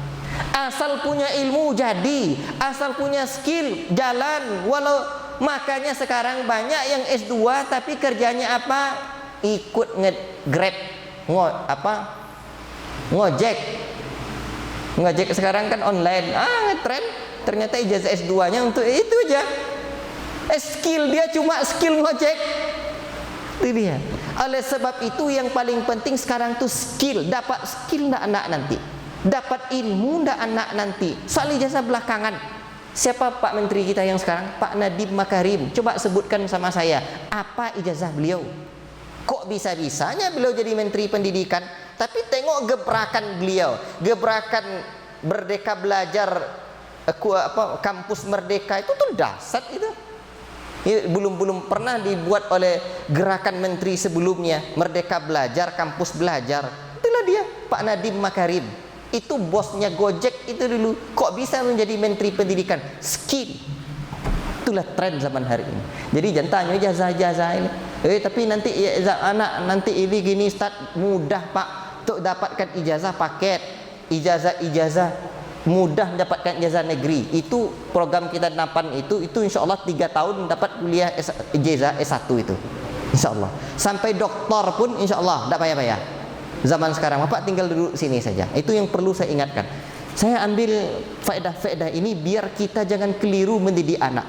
Speaker 1: Asal punya ilmu jadi, asal punya skill jalan. Makanya sekarang banyak yang S2 tapi kerjanya apa? Ikut nge-grab, ngojek sekarang kan online. Ngetren. Ternyata ijazah S2-nya untuk itu aja. Skill dia cuma skill ngojek. Itu dia. Oleh sebab itu yang paling penting sekarang tuh skill. Dapat skill ndak anak nanti? Dapat ilmu ndak anak nanti? Soal ijazah belakangan. Siapa Pak Menteri kita yang sekarang? Pak Nadiem Makarim. Coba sebutkan sama saya, apa ijazah beliau? Kok bisa-bisanya beliau jadi Menteri Pendidikan? Tapi tengok gebrakan beliau, gebrakan Merdeka Belajar, kampus Merdeka itu tuh dahsyat itu. Belum pernah dibuat oleh gerakan menteri sebelumnya. Merdeka Belajar, kampus belajar. Itulah dia, Pak Nadiem Makarim. Itu bosnya Gojek itu dulu. Kok bisa menjadi Menteri Pendidikan? Skill. Itulah tren zaman hari ini. Jadi jangan tanya ijazah ini. Tapi nanti anak nanti ini gini Ustaz, mudah Pak untuk dapatkan ijazah paket. Ijazah mudah mendapatkan ijazah negeri. Itu program kita napan itu insyaallah 3 tahun dapat kuliah ijazah S1 itu. Insyaallah. Sampai doktor pun insyaallah enggak payah-payah. Zaman sekarang Bapak tinggal duduk sini saja. Itu yang perlu saya ingatkan. Saya ambil faedah-faedah ini biar kita jangan keliru mendidik anak.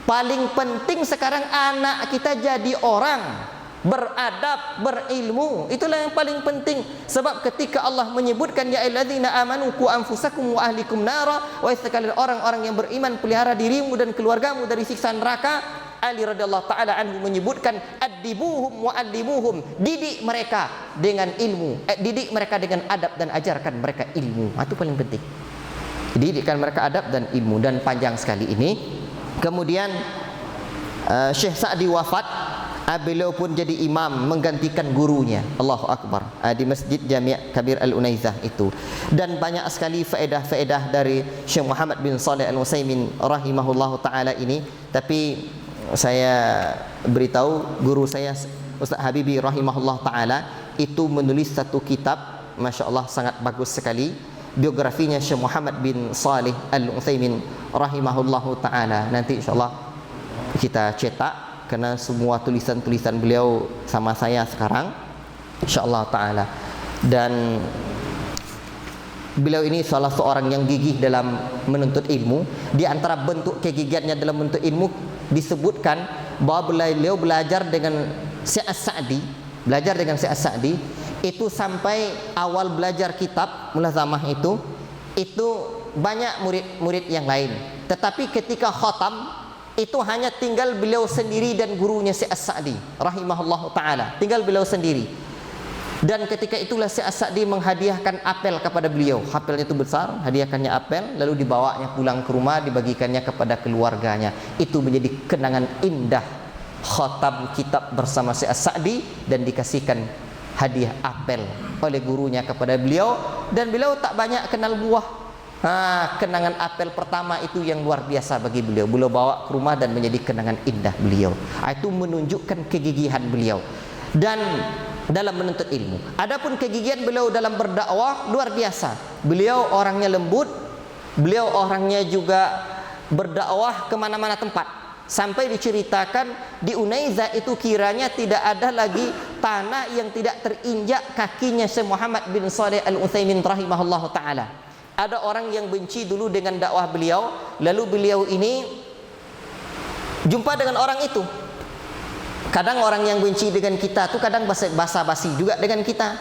Speaker 1: Paling penting sekarang anak kita jadi orang beradab, berilmu. Itulah yang paling penting. Sebab ketika Allah menyebutkan ya ayyuhalladzina amanu qu anfusakum wa ahlikum nara, wa sekalian orang-orang yang beriman pelihara dirimu dan keluargamu dari siksa neraka. Ali radhiyallahu taala anhu menyebutkan adibuhum wa allimuhum, didik mereka dengan ilmu, didik mereka dengan adab dan ajarkan mereka ilmu. Itu paling penting. Didikkan mereka adab dan ilmu, dan panjang sekali ini. Kemudian Syekh Sa'di wafat. Beliau pun jadi imam menggantikan gurunya. Allahu Akbar. Di Masjid Jami' Kabir Al-Unaizah itu. Dan banyak sekali faedah-faedah dari Syekh Muhammad bin Shalih Al-Utsaimin rahimahullahu taala ini. Tapi saya beritahu guru saya Ustaz Habibi rahimahullah taala itu menulis satu kitab, Masya Allah sangat bagus sekali, biografinya Syekh Muhammad bin Shalih Al-Utsaimin rahimahullahu taala. Nanti insyaallah kita cetak, karena semua tulisan-tulisan beliau sama saya sekarang, insyaallah taala. Dan beliau ini salah seorang yang gigih dalam menuntut ilmu. Di antara bentuk kegigihannya dalam menuntut ilmu disebutkan bahwa beliau belajar dengan Syekh As-Sa'di, itu sampai awal belajar kitab mulazamah itu banyak murid-murid yang lain. Tetapi ketika khatam itu hanya tinggal beliau sendiri dan gurunya Syekh As-Sa'di rahimahullahu taala, tinggal beliau sendiri. Dan ketika itulah Syekh As-Sa'di menghadiahkan apel kepada beliau. Apelnya itu besar, hadiahkannya apel, lalu dibawanya pulang ke rumah, dibagikannya kepada keluarganya. Itu menjadi kenangan indah khatam kitab bersama Syekh As-Sa'di, dan dikasihkan hadiah apel oleh gurunya kepada beliau. Dan beliau tak banyak kenal buah. Kenangan apel pertama itu yang luar biasa bagi beliau. Beliau bawa ke rumah dan menjadi kenangan indah beliau. Itu menunjukkan kegigihan beliau dan dalam menuntut ilmu. Adapun kegigihan beliau dalam berdakwah luar biasa. Beliau orangnya lembut, beliau orangnya juga berdakwah kemana-mana tempat. Sampai diceritakan di Unaizah itu kiranya tidak ada lagi tanah yang tidak terinjak kakinya Syekh Muhammad bin Shalih Al-Utsaimin rahimahullahu taala. Ada orang yang benci dulu dengan dakwah beliau, lalu beliau ini jumpa dengan orang itu. Kadang orang yang benci dengan kita tuh kadang basa-basi juga dengan kita.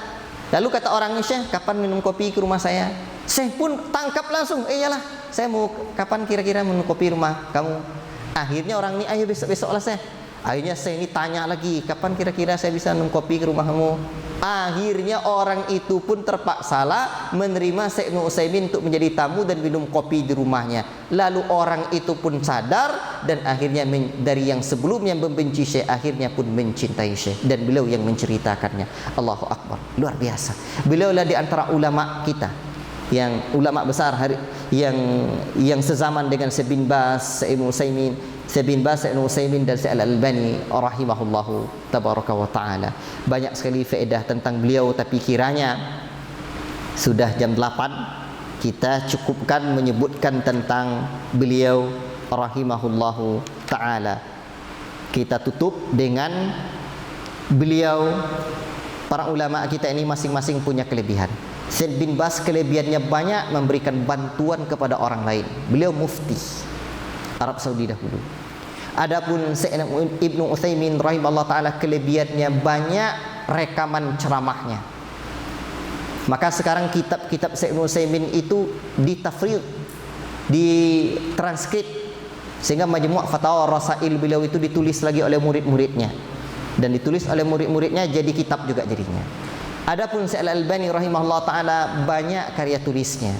Speaker 1: Lalu kata orangnya, Syekh, kapan minum kopi ke rumah saya? Syekh pun tangkap langsung, iyalah, saya mau kapan kira-kira minum kopi rumah kamu? Akhirnya orang ini, ayo besok-besok lah Syekh. Akhirnya saya ini tanya lagi, kapan kira-kira saya bisa minum kopi ke rumahmu? Akhirnya orang itu pun terpaksalah menerima Syekh Utsaimin untuk menjadi tamu dan minum kopi di rumahnya. Lalu orang itu pun sadar, dan akhirnya dari yang sebelumnya membenci Syekh, akhirnya pun mencintai Syekh, dan beliau yang menceritakannya. Allahu Akbar, luar biasa. Beliau lah di antara ulama kita, yang ulama besar yang sezaman dengan Syekh bin Baz, Syekh Utsaimin, Syekh bin Baz, Syekh Utsaimin, dan Syekh Al-Albani rahimahullahu tabaraka wa taala. Banyak sekali faedah tentang beliau, tapi kiranya sudah jam 8, kita cukupkan menyebutkan tentang beliau rahimahullahu taala. Kita tutup dengan beliau. Para ulama kita ini masing-masing punya kelebihan. Syekh bin Baz kelebihannya banyak memberikan bantuan kepada orang lain. Beliau mufti Arab Saudi dahulu. Adapun Syekh Ibnu Utsaimin rahimahullah taala kelebihannya banyak rekaman ceramahnya. Maka sekarang kitab-kitab Syekh Ibnu Utsaimin itu ditafrid, ditranskrip, sehingga Majmu' Fatawa Rasail beliau itu ditulis lagi oleh murid-muridnya, dan ditulis oleh murid-muridnya jadi kitab juga jadinya. Adapun Syekh Al-Albani rahimahullah taala banyak karya tulisnya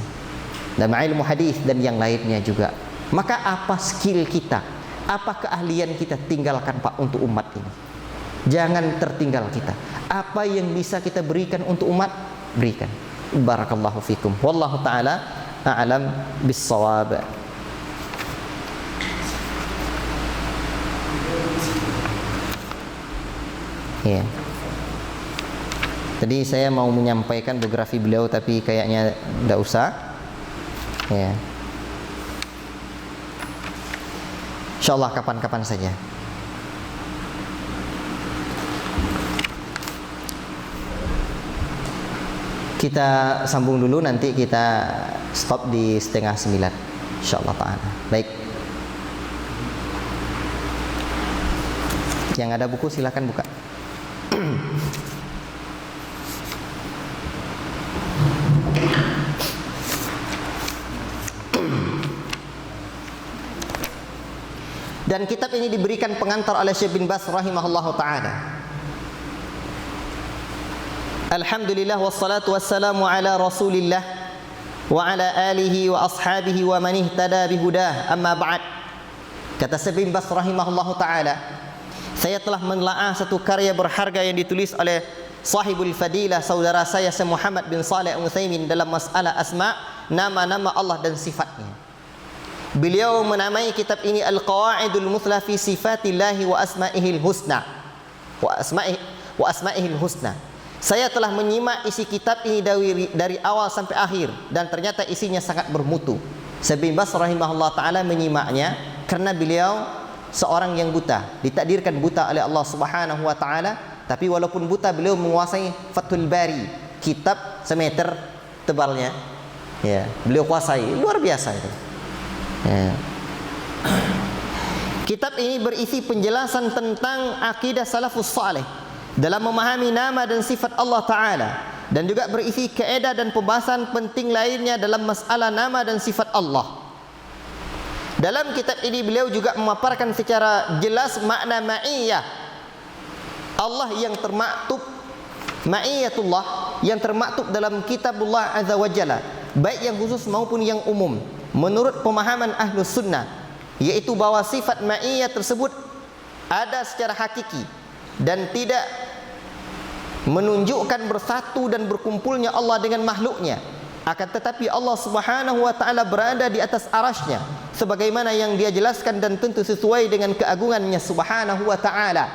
Speaker 1: dalam ilmu hadis dan yang lainnya juga. Maka apa skill kita, apa keahlian kita, tinggalkan Pak untuk umat ini. Jangan tertinggal kita. Apa yang bisa kita berikan untuk umat, berikan. Barakallahu fikum. Wallahu taala a'lam bis-shawab. Ya. Tadi saya mau menyampaikan biografi beliau, tapi kayaknya tidak usah. Ya. InsyaAllah kapan-kapan saja. Kita sambung dulu, nanti kita stop di 8:30 InsyaAllah ta'ala. Baik. Yang ada buku silakan buka. Dan kitab ini diberikan pengantar oleh Syekh bin Baz rahimahullahu taala. Alhamdulillah wassalatu wassalamu ala Rasulillah wa ala alihi wa ashabihi wa man ihtada bihudah. Amma ba'd. Kata Syekh bin Baz rahimahullahu taala, saya telah menelaah satu karya berharga yang ditulis oleh sahibul fadilah saudara saya Syekh Muhammad bin Shalih Al-Utsaimin dalam masalah asma, nama-nama Allah dan sifatnya. Beliau menamai kitab ini Al-Qawaidul Muthla fi Sifatillahi wa Asma'ihil Husna. Wa Asma'ihil Husna. Saya telah menyimak isi kitab ini dari awal sampai akhir dan ternyata isinya sangat bermutu. Syekh bin Baz rahimahullah taala menyimaknya karena beliau seorang yang buta, ditakdirkan buta oleh Allah Subhanahu wa taala, tapi walaupun buta beliau menguasai Fathul Bari, kitab semeter tebalnya. Ya, beliau kuasai, luar biasa itu. Ya. Kitab ini berisi penjelasan tentang akidah salafus saleh dalam memahami nama dan sifat Allah Ta'ala, dan juga berisi kaedah dan pembahasan penting lainnya dalam masalah nama dan sifat Allah. Dalam kitab ini beliau juga memaparkan secara jelas makna ma'iyah Allah yang termaktub, ma'iyatullah yang termaktub dalam kitabullah azza wa jalla, baik yang khusus maupun yang umum, menurut pemahaman Ahlus Sunnah, yaitu bahwa sifat ma'iyah tersebut ada secara hakiki dan tidak menunjukkan bersatu dan berkumpulnya Allah dengan makhluknya. Akan tetapi Allah Subhanahu wa taala berada di atas arasy-Nya sebagaimana yang Dia jelaskan dan tentu sesuai dengan keagungannya Subhanahu wa taala.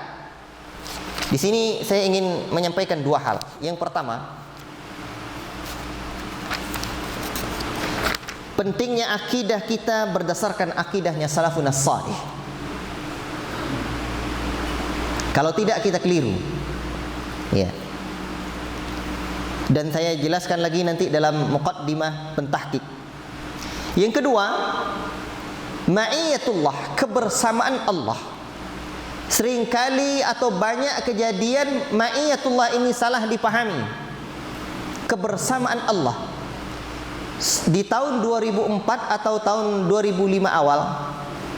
Speaker 1: Di sini saya ingin menyampaikan dua hal. Yang pertama, pentingnya akidah kita berdasarkan akidahnya salafun as-salih. Kalau tidak kita keliru. Ya. Dan saya jelaskan lagi nanti dalam muqaddimah pentahqiq. Yang kedua, ma'iyatullah, kebersamaan Allah. Seringkali atau banyak kejadian ma'iyatullah ini salah dipahami. Kebersamaan Allah. Di tahun 2004 atau tahun 2005 awal,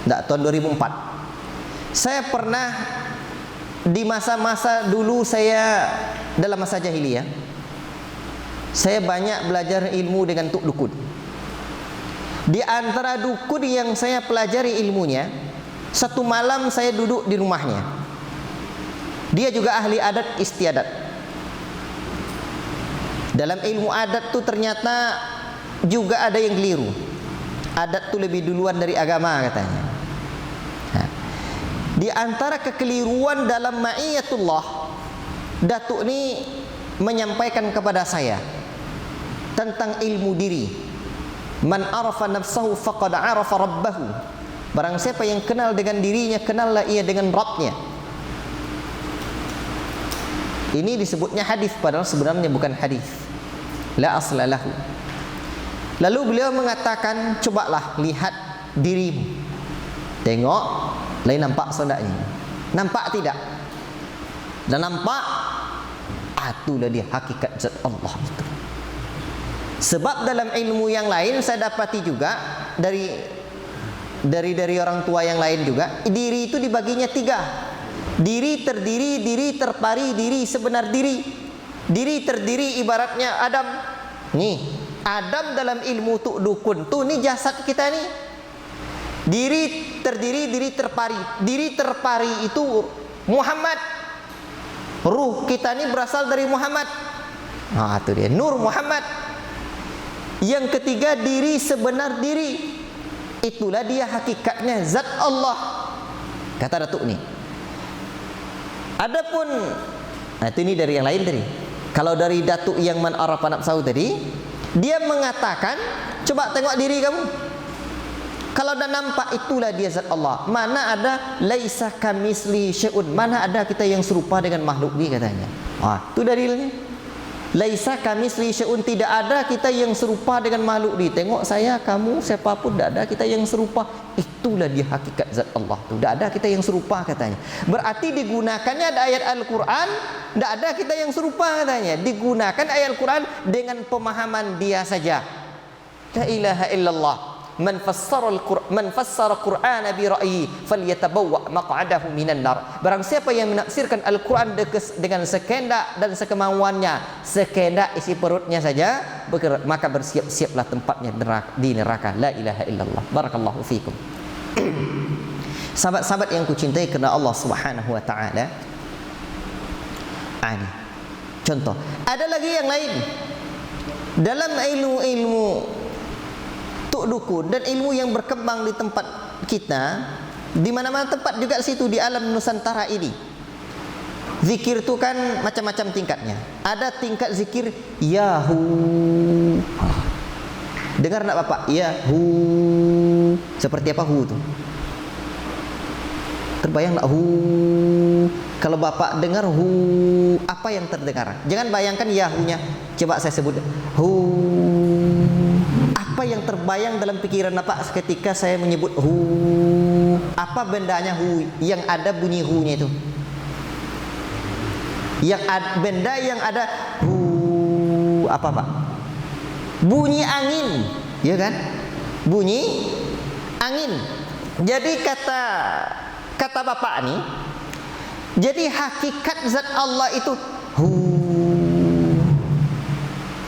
Speaker 1: enggak, tahun 2004, saya pernah di masa-masa dulu saya dalam masa jahiliyah, saya banyak belajar ilmu dengan tuk dukun. Di antara dukun yang saya pelajari ilmunya, satu malam saya duduk di rumahnya. Dia juga ahli adat istiadat. Dalam ilmu adat tu ternyata juga ada yang keliru. Adat tu lebih duluan dari agama katanya. Nah, di antara kekeliruan dalam ma'iyatullah, datuk ni menyampaikan kepada saya tentang ilmu diri. Man arafa nafsahu faqad arafa rabbahu. Barang siapa yang kenal dengan dirinya, kenallah ia dengan Rabbnya. Ini disebutnya hadis, padahal sebenarnya bukan hadis. La asla lahu. Lalu beliau mengatakan, cobalah lihat dirimu. Tengok, lain nampak sondaknya. Nampak tidak? Dan nampak, itulah dia hakikat zat Allah itu. Sebab dalam ilmu yang lain saya dapati juga dari orang tua yang lain juga, diri itu dibaginya tiga. Diri terdiri, diri terpari, diri sebenar diri. Diri terdiri ibaratnya Adam. Nih, Adam dalam ilmu tuk dukun tu ni jasad kita ni. Diri terdiri, diri terpari. Diri terpari itu Muhammad. Ruh kita ni berasal dari Muhammad. Nah, itu dia, Nur Muhammad. Yang ketiga, diri sebenar diri. Itulah dia hakikatnya zat Allah. Kata datuk ni. Adapun, nah itu ini dari yang lain tadi. Kalau dari datuk yang man arafa nafsahu tadi, dia mengatakan, coba tengok diri kamu. Kalau dah nampak, itulah dia zat Allah. Mana ada laisa kamisli syai'un, mana ada kita yang serupa dengan makhluk ni katanya. Itu dalilnya. Laisa kamisli syai'un, tidak ada kita yang serupa dengan makhluk ni. Tengok saya, kamu, siapapun, tidak ada kita yang serupa. Itulah dia hakikat zat Allah tu. Tidak ada kita yang serupa katanya. Berarti digunakannya ada ayat Al-Quran, tidak ada kita yang serupa katanya. Digunakan ayat Al-Quran dengan pemahaman dia saja. La ilaha illallah. man fassara Qur'ana bi ra'yi falyatabawwa maq'adahu minan nar. Barang siapa yang menafsirkan Al-Quran dengan sekehendak dan sekemauannya, sekehendak isi perutnya saja, maka bersiap-siaplah tempatnya di neraka. La ilaha illallah. Barakallahu fikum. Sahabat-sahabat yang kucintai kerana Allah Subhanahu wa taala. Ini contoh. Ada lagi yang lain dalam ilmu-ilmu tuk dukun dan ilmu yang berkembang di tempat kita, di mana-mana tempat juga situ di alam Nusantara ini. Zikir itu kan macam-macam tingkatnya. Ada tingkat zikir Yahu. Dengar nak Bapak? Yahu. Seperti apa hu tu? Terbayang tak hu? Kalau Bapak dengar hu, apa yang terdengar? Jangan bayangkan Yahunya. Coba saya sebut hu. Apa yang terbayang dalam pikiran Bapak ketika saya menyebut hu? Apa bendanya hu? Yang ada bunyi hu-nya itu. Benda yang ada hu apa Pak? Bunyi angin, ya kan? Bunyi angin. Jadi kata Bapak ni, jadi hakikat zat Allah itu hu.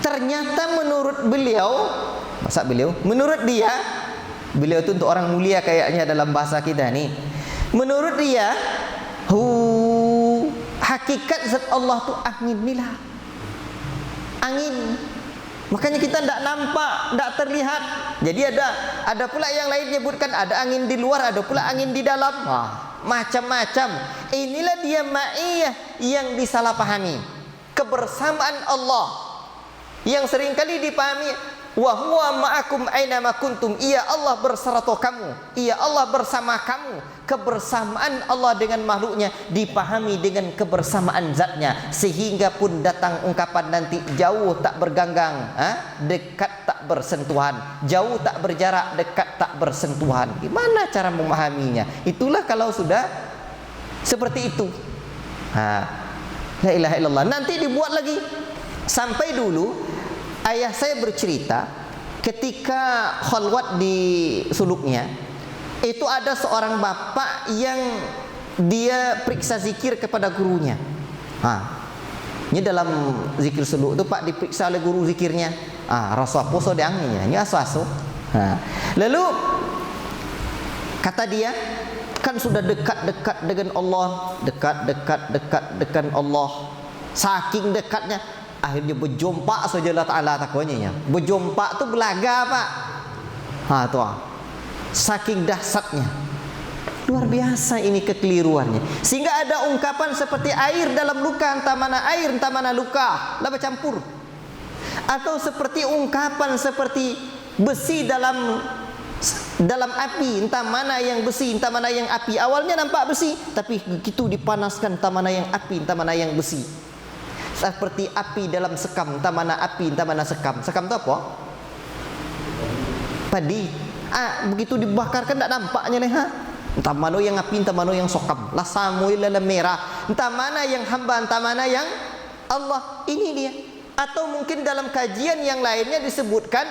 Speaker 1: Ternyata menurut beliau, menurut dia, beliau itu untuk orang mulia kayaknya dalam bahasa kita ni. Menurut dia, hu, hakikat zat Allah tu angin nilah. Angin. Makanya kita tidak nampak, tidak terlihat. Jadi ada pula yang lain menyebutkan ada angin di luar, ada pula angin di dalam. Macam-macam. Inilah dia ma'iyah yang disalahpahami. Kebersamaan Allah yang seringkali dipahami wa huwa ma'akum aina ma kuntum. Ia Allah bersama kamu. Ia Allah bersama kamu. Kebersamaan Allah dengan makhluknya dipahami dengan kebersamaan zatnya, sehingga pun datang ungkapan nanti jauh tak berganggang, dekat tak bersentuhan, jauh tak berjarak, dekat tak bersentuhan. Gimana cara memahaminya? Itulah kalau sudah seperti itu. La ilaha illallah. Nanti dibuat lagi. Sampai dulu ayah saya bercerita ketika khalwat di suluknya, itu ada seorang bapak yang dia periksa zikir kepada gurunya. Ini dalam zikir suluk itu Pak diperiksa oleh guru zikirnya. Rasa poso diangnya, ini aso-aso. Lalu kata dia, kan sudah dekat-dekat dengan Allah, dekat dengan Allah, saking dekatnya akhirnya berjumpa saja Allah Ta'ala takutnya. Berjumpa tu belaga Pak. Tu saking dahsyatnya. Luar biasa ini kekeliruannya. Sehingga ada ungkapan seperti air dalam luka, entah mana air, entah mana luka, lah bercampur. Atau seperti ungkapan seperti besi dalam api, entah mana yang besi, entah mana yang api. Awalnya nampak besi, tapi begitu dipanaskan, entah mana yang api, entah mana yang besi. Seperti api dalam sekam, entah mana api, entah mana sekam. Sekam itu apa? Padi. Begitu dibakarkan tak nampaknya leha. Entah mana yang api, entah mana yang sokam. La samuil la merah. Entah mana yang hamba, entah mana yang Allah. Ini dia. Atau mungkin dalam kajian yang lainnya disebutkan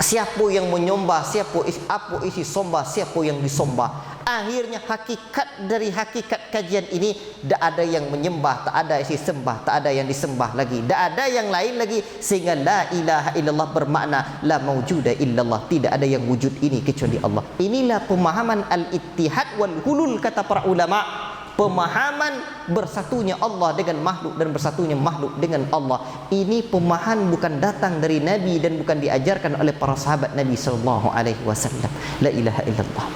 Speaker 1: siapa yang menyembah, siapa apa isi sombah, siapa yang disembah. Akhirnya hakikat dari hakikat kajian ini, tak ada yang menyembah, tak ada isi sembah, tak ada yang disembah lagi, tak ada yang lain lagi, sehingga la ilaha illallah bermakna la maujuda illallah, tidak ada yang wujud ini kecuali Allah. Inilah pemahaman al-ittihad wal hulul kata para ulama. Pemahaman bersatunya Allah dengan makhluk dan bersatunya makhluk dengan Allah. Ini pemahaman bukan datang dari Nabi dan bukan diajarkan oleh para sahabat Nabi sallallahu alaihi wasallam. La ilaha illallah.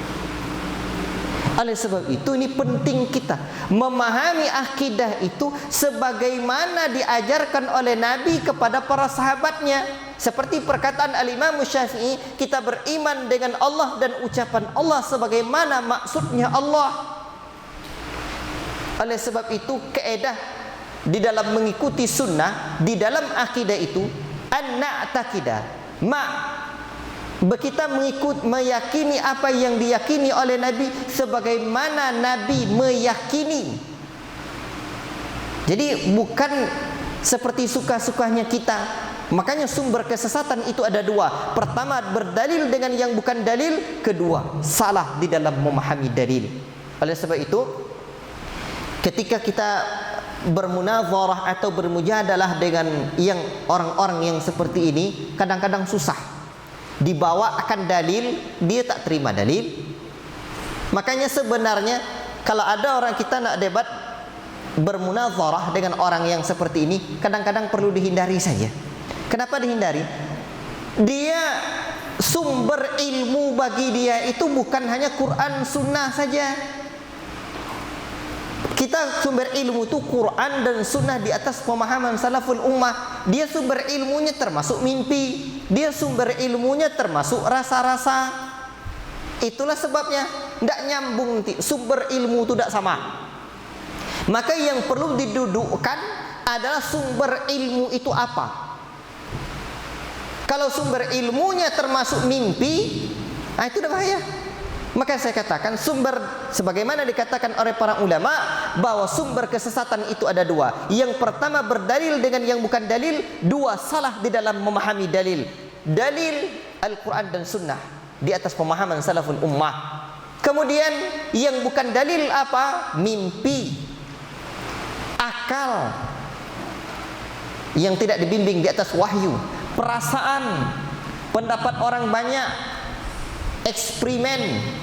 Speaker 1: Oleh sebab itu ini penting kita memahami akidah itu sebagaimana diajarkan oleh Nabi kepada para sahabatnya. Seperti perkataan Al-Imam Syafi'i, kita beriman dengan Allah dan ucapan Allah sebagaimana maksudnya Allah. Oleh sebab itu kaedah di dalam mengikuti sunnah, di dalam akidah itu an-na'taqidah kita meyakini apa yang diyakini oleh Nabi sebagaimana Nabi meyakini. Jadi bukan seperti suka-sukanya kita. Makanya sumber kesesatan itu ada dua. Pertama, berdalil dengan yang bukan dalil. Kedua, salah di dalam memahami dalil. Oleh sebab itu, ketika kita bermunazarah atau bermujadalah dengan yang orang-orang yang seperti ini, kadang-kadang susah. Dibawa akan dalil, dia tak terima dalil. Makanya sebenarnya kalau ada orang kita nak debat bermunazarah dengan orang yang seperti ini, kadang-kadang perlu dihindari saja. Kenapa dihindari? Dia sumber ilmu bagi dia itu bukan hanya Quran Sunnah saja. Kita sumber ilmu itu Quran dan Sunnah di atas pemahaman salaful ummah. Dia sumber ilmunya termasuk mimpi. Dia sumber ilmunya termasuk rasa-rasa. Itulah sebabnya tidak nyambung. Sumber ilmu itu tidak sama. Maka yang perlu didudukkan adalah sumber ilmu itu apa. Kalau sumber ilmunya termasuk mimpi, itu dah bahaya. Maka saya katakan sumber, sebagaimana dikatakan oleh para ulama, bahwa sumber kesesatan itu ada dua. Yang pertama berdalil dengan yang bukan dalil. Dua, salah di dalam memahami dalil. Dalil Al-Quran dan Sunnah di atas pemahaman salaful ummah. Kemudian yang bukan dalil apa? Mimpi, akal yang tidak dibimbing di atas wahyu, perasaan, pendapat orang banyak, eksperimen,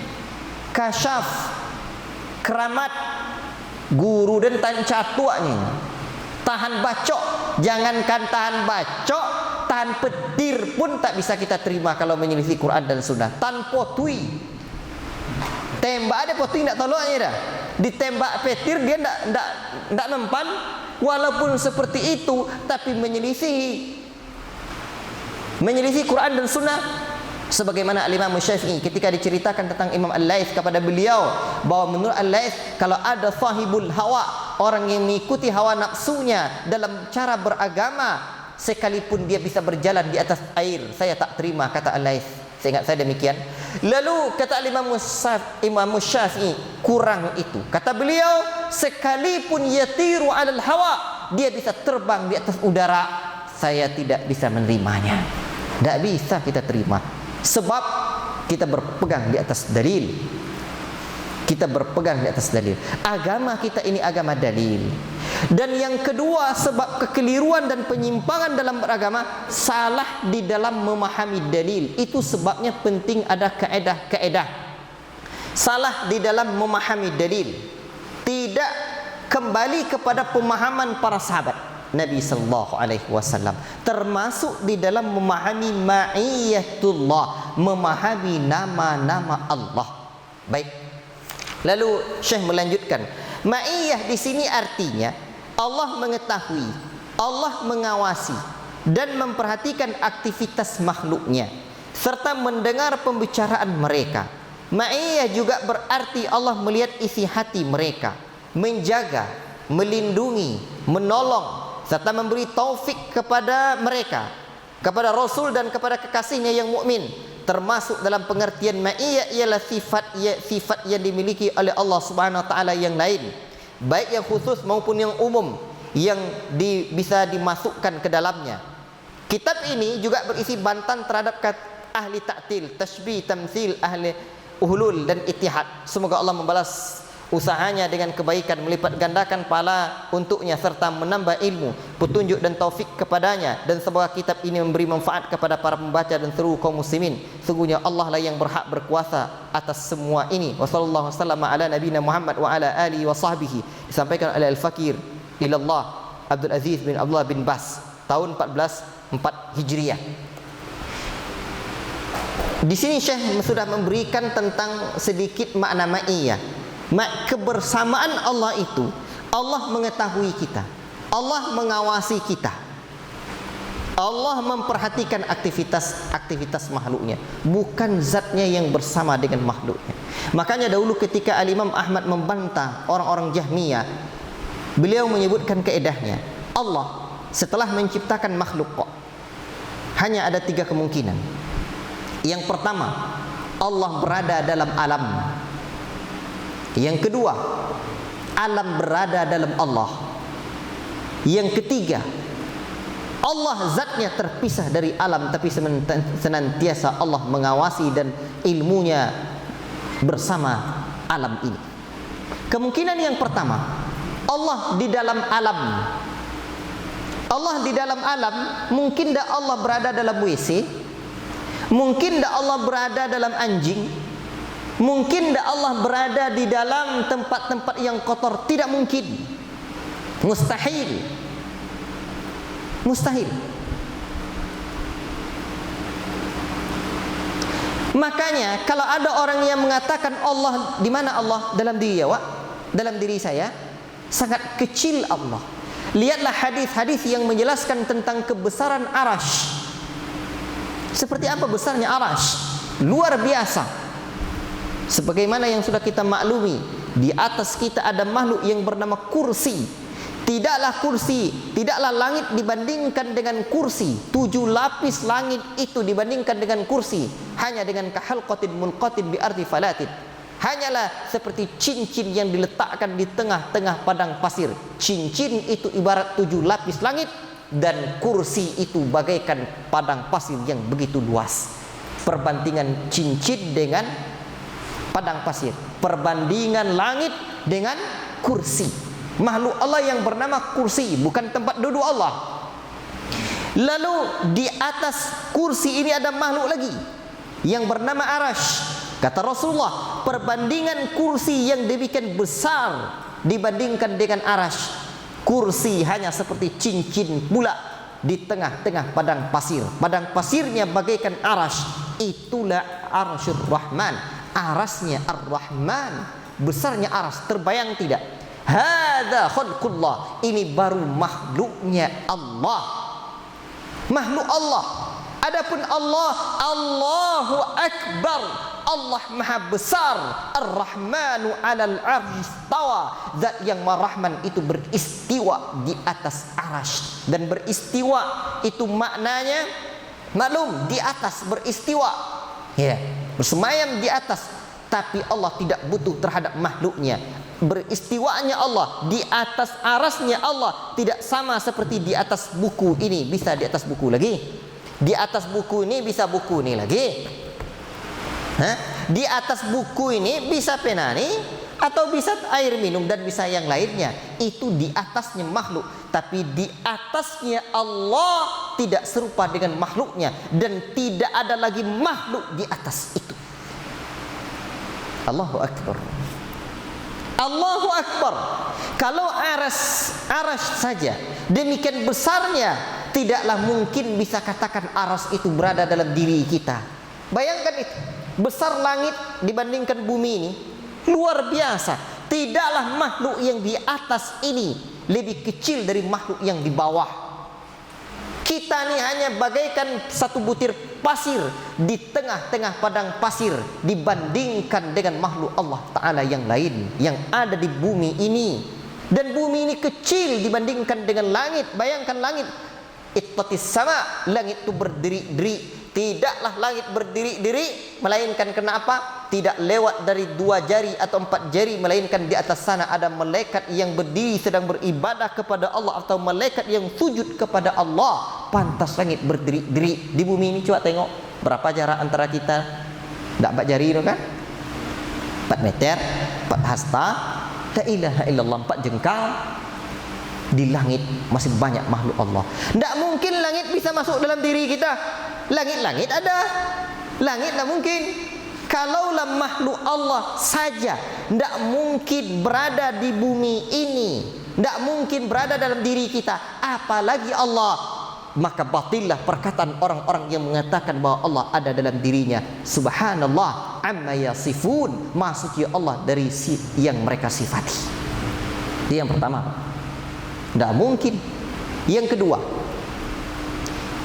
Speaker 1: kasyaf, keramat, guru dan tancatua ni. Tahan bacok, jangankan tahan bacok, tahan petir pun tak bisa kita terima kalau menyelisih Quran dan Sunnah. Tan potui, tembak ada potui tak tolaknya dah. Ditembak petir dia tak mempan. Walaupun seperti itu, tapi menyelisih Quran dan Sunnah. Sebagaimana Al-Imam Syafi'i ketika diceritakan tentang Imam Al-Laits kepada beliau, bahwa menurut Al-Laits, kalau ada sahibul hawa, orang yang mengikuti hawa nafsunya dalam cara beragama, sekalipun dia bisa berjalan di atas air, saya tak terima, kata Al-Laits. Saya ingat saya demikian. Lalu kata Imam Syafi'i, kurang itu. Kata beliau, sekalipun yatiru alal hawa, dia bisa terbang di atas udara, saya tidak bisa menerimanya. Tak bisa kita terima. Sebab kita berpegang di atas dalil. Kita berpegang di atas dalil. Agama kita ini agama dalil. Dan yang kedua, sebab kekeliruan dan penyimpangan dalam beragama, salah di dalam memahami dalil. Itu sebabnya penting ada kaedah-kaedah. Salah di dalam memahami dalil, tidak kembali kepada pemahaman para sahabat Nabi sallallahu alaihi wasallam, termasuk di dalam memahami ma'iyatullah, memahami nama-nama Allah. Baik. Lalu Syekh melanjutkan, ma'iyah di sini artinya Allah mengetahui, Allah mengawasi dan memperhatikan aktivitas makhluknya serta mendengar pembicaraan mereka. Ma'iyah juga berarti Allah melihat isi hati mereka, menjaga, melindungi, menolong serta memberi taufik kepada mereka, kepada Rasul dan kepada kekasihnya yang mukmin. Termasuk dalam pengertian ma'iyah ialah sifat yang dimiliki oleh Allah Subhanahu wa taala yang lain, baik yang khusus maupun yang umum, yang bisa dimasukkan ke dalamnya. Kitab ini juga berisi bantahan terhadap ahli ta'til, tashbih, tamthil, ahli uhlul dan ittihad. Semoga Allah membalas usahanya dengan kebaikan, melipat gandakan pahala untuknya serta menambah ilmu, petunjuk dan taufik kepadanya, dan semoga kitab ini memberi manfaat kepada para pembaca dan seluruh kaum muslimin. Sungguhnya Allah lah yang berhak berkuasa atas semua ini. Wassallallahu wasallam ala nabiyina Muhammad wa ala alihi wa sahbihi. Disampaikan oleh Al-Fakir ilallah Abdul Aziz bin Abdullah bin Bas, tahun 1404 Hijriah. Di sini Syekh sudah memberikan tentang sedikit makna ma'iyah. Kebersamaan Allah itu, Allah mengetahui kita, Allah mengawasi kita, Allah memperhatikan aktivitas makhluknya, bukan zatnya yang bersama dengan makhluknya. Makanya dahulu ketika Al-Imam Ahmad membantah orang-orang Jahmiyah, beliau menyebutkan kaedahnya, Allah setelah menciptakan makhluk kok, hanya ada 3 kemungkinan. Yang pertama, Allah berada dalam alam. Yang kedua, alam berada dalam Allah. Yang ketiga, Allah zatnya terpisah dari alam, tapi senantiasa Allah mengawasi dan ilmunya bersama alam ini. Kemungkinan yang pertama, Allah di dalam alam. Allah di dalam alam, mungkin dah Allah berada dalam WC, mungkin dah Allah berada dalam anjing, mungkin dah Allah berada di dalam tempat-tempat yang kotor. Tidak mungkin. Mustahil. Mustahil. Makanya kalau ada orang yang mengatakan Allah, di mana Allah? Dalam diri awak, dalam diri saya. Sangat kecil Allah. Lihatlah hadis-hadis yang menjelaskan tentang kebesaran Arash. Seperti apa besarnya Arash? Luar biasa. Sebagaimana yang sudah kita maklumi, di atas kita ada makhluk yang bernama kursi. Tidaklah langit dibandingkan dengan kursi. 7 lapis langit itu dibandingkan dengan kursi, hanya dengan kahalqatin munqatin bi ardi falatin. Hanyalah seperti cincin yang diletakkan di tengah-tengah padang pasir. Cincin itu ibarat 7 lapis langit, dan kursi itu bagaikan padang pasir yang begitu luas. Perbandingan cincin dengan padang pasir, perbandingan langit dengan kursi. Makhluk Allah yang bernama kursi, bukan tempat duduk Allah. Lalu di atas kursi ini ada makhluk lagi yang bernama Arash. Kata Rasulullah, perbandingan kursi yang demikian besar dibandingkan dengan Arash. Kursi hanya seperti cincin pula di tengah-tengah padang pasir. Padang pasirnya bagaikan Arash. Itulah Arsyur Rahman. Arasnya Ar-Rahman. Besarnya Arash, terbayang tidak? Hadza khalqullah. Ini baru makhluknya Allah. Makhluk Allah. Adapun Allah, Allahu Akbar. Allah Maha Besar. Ar-Rahmanu 'alal 'arsy istawa. Zat yang Maha Rahman itu beristiwa di atas Arash. Dan beristiwa itu maknanya maklum, di atas beristiwa. Ya, bersemayam di atas. Tapi Allah tidak butuh terhadap makhluknya. Beristiwanya Allah di atas arasnya Allah tidak sama seperti di atas buku ini bisa di atas buku lagi, di atas buku ini bisa buku ini lagi. Di atas buku ini bisa pena ini, atau bisa air minum dan bisa yang lainnya. Itu di atasnya makhluk. Tapi di atasnya Allah tidak serupa dengan makhluknya, dan tidak ada lagi makhluk di atas itu. Allahu Akbar. Allahu Akbar. Kalau aras saja demikian besarnya, tidaklah mungkin bisa katakan aras itu berada dalam diri kita. Bayangkan itu, besar langit dibandingkan bumi ini, luar biasa. Tidaklah makhluk yang di atas ini lebih kecil dari makhluk yang di bawah. Kita ini hanya bagaikan satu butir pasir di tengah-tengah padang pasir dibandingkan dengan makhluk Allah Ta'ala yang lain yang ada di bumi ini. Dan bumi ini kecil dibandingkan dengan langit. Bayangkan langit, ittatis sama, langit itu berdiri-diri. Tidaklah langit berdiri-diri, melainkan kenapa? Tidak lewat dari 2 jari atau 4 jari, melainkan di atas sana ada malaikat yang berdiri sedang beribadah kepada Allah, atau malaikat yang sujud kepada Allah. Pantas langit berdiri-diri. Di bumi ini coba tengok berapa jarak antara kita. Tak 4 jari itu kan? 4 meter, 4 hasta, la ilaha illallah, 4 jengkal. Di langit masih banyak makhluk Allah. Tak mungkin langit bisa masuk dalam diri kita. Langit-langit ada, langit tak mungkin. Kalaulah makhluk Allah saja tidak mungkin berada di bumi ini, tidak mungkin berada dalam diri kita, apalagi Allah. Maka batillah perkataan orang-orang yang mengatakan bahwa Allah ada dalam dirinya. Subhanallah amma yasifun. Maksudnya Allah dari yang mereka sifati. Itu yang pertama, tidak mungkin. Yang kedua,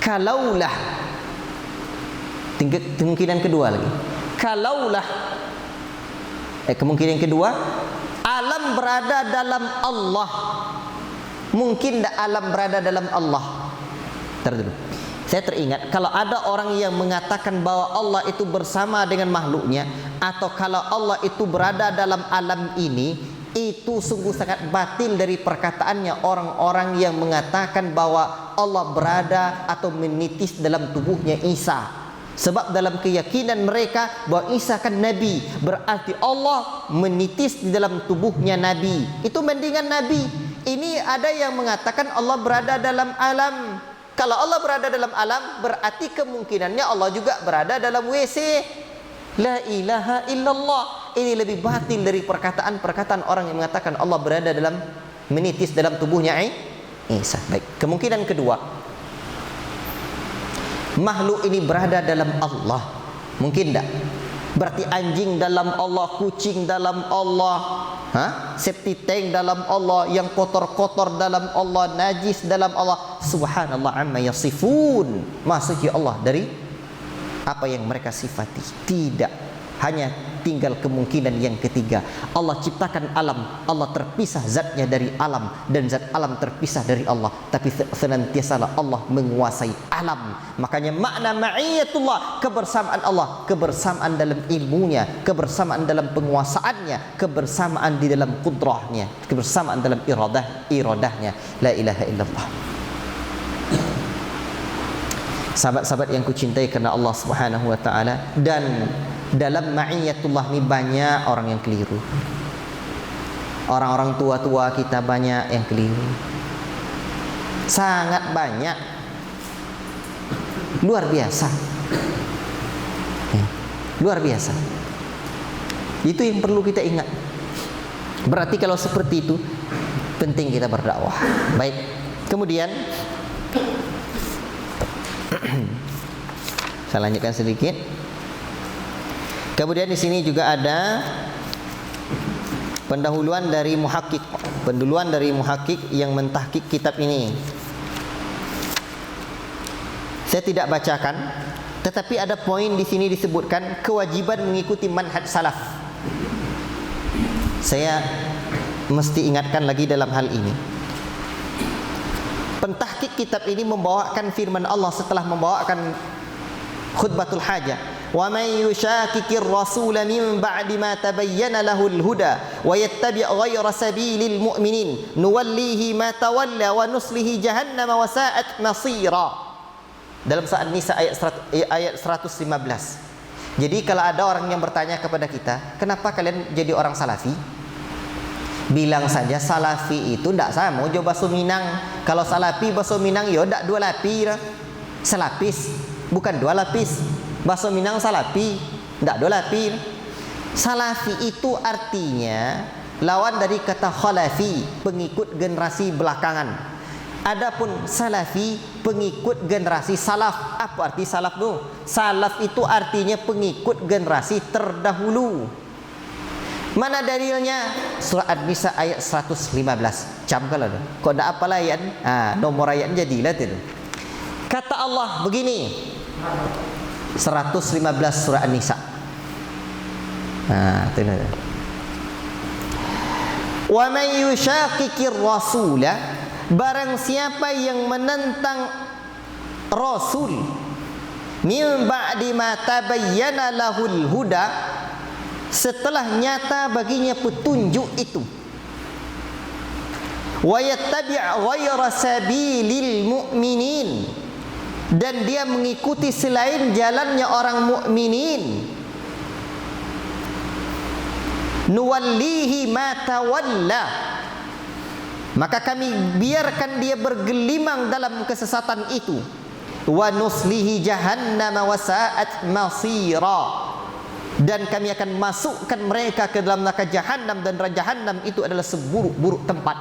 Speaker 1: kalaulah, kemungkinan kedua lagi, kalaulah kemungkinan kedua, alam berada dalam Allah. Mungkin tak alam berada dalam Allah? Ntar dulu, saya teringat kalau ada orang yang mengatakan bahwa Allah itu bersama dengan makhluknya, atau kalau Allah itu berada dalam alam ini, Itu sungguh sangat batil dari perkataannya orang-orang yang mengatakan bahwa Allah berada atau menitis dalam tubuhnya Isa. Sebab dalam keyakinan mereka bahwa Isa kan Nabi, berarti Allah menitis di dalam tubuhnya Nabi. Itu mendingan Nabi. Ini ada yang mengatakan Allah berada dalam alam. Kalau Allah berada dalam alam, berarti kemungkinannya Allah juga berada dalam WC. La ilaha illallah. Ini lebih batil dari perkataan-perkataan orang yang mengatakan Allah berada dalam menitis dalam tubuhnya Isa. Baik, kemungkinan kedua, makhluk ini berada dalam Allah. Mungkin tak? Berarti anjing dalam Allah, kucing dalam Allah, septic tank dalam Allah, yang kotor-kotor dalam Allah, najis dalam Allah. Subhanallah amma yasifun. Maksudnya Allah dari apa yang mereka sifati. Tidak. Hanya tinggal kemungkinan yang ketiga. Allah ciptakan alam, Allah terpisah zatnya dari alam, dan zat alam terpisah dari Allah. Tapi senantiasa Allah menguasai alam. Makanya makna ma'iyatullah, kebersamaan Allah, kebersamaan dalam ilmunya, kebersamaan dalam penguasaannya, kebersamaan di dalam kudrahnya, kebersamaan dalam iradahnya. La ilaha illallah. Sahabat-sahabat yang kucintai karena Allah Subhanahu wa taala, dan dalam ma'iyatullah ini banyak orang yang keliru. Orang-orang tua-tua kita banyak yang keliru. Sangat banyak. Luar biasa. Luar biasa. Itu yang perlu kita ingat. Berarti kalau seperti itu, penting kita berdakwah. Baik. Kemudian saya lanjutkan sedikit. Kemudian di sini juga ada pendahuluan dari muhakkik, yang mentahqiq kitab ini. Saya tidak bacakan, tetapi ada poin di sini disebutkan kewajiban mengikuti manhaj salaf. Saya mesti ingatkan lagi dalam hal ini. Pentahqiq kitab ini membawakan firman Allah setelah membawakan khutbatul hajah. Wa may yushaqiqir rasul min ba'di ma tabayyana lahul huda wa yattabi' ghayra sabilil mu'minin nuwallihi ma tawalla wa nuslihi jahannam wa sa'at masira. Dalam surah An-Nisa ayat 115. Jadi kalau ada orang yang bertanya kepada kita, kenapa kalian jadi orang salafi? Bilang saja salafi itu tidak sama jo bahasa Minang. Kalau salafi bahasa Minang yo ndak dua lapis. Selapis, bukan dua lapis. Bahasa Minang salafi, tidak dua lapis. Salafi itu artinya lawan dari kata khalafi, pengikut generasi belakangan. Adapun salafi, pengikut generasi salaf. Apa arti salaf tu? Salaf itu artinya pengikut generasi terdahulu. Mana dalilnya? Surah An-Nisa ayat 115. Cam kalau tu. Kau dah apa ayat? Nomor ayat jadilah tu. Kata Allah begini. 115 surah An-Nisa. Itu dia. Wa may yushaqiqir rasula, barang siapa yang menentang Rasul min ba'di ma tabayyana lahul huda, setelah nyata baginya petunjuk itu, wa yattabi' ghayra sabilil mu'minin, dan dia mengikuti selain jalannya orang mukminin, nuwallihi ma tawalla, maka kami biarkan dia bergelimang dalam kesesatan itu, wa nuslihi jahannam wa sa'at masira, dan kami akan masukkan mereka ke dalam neraka jahannam, dan jahannam itu adalah seburuk-buruk tempat.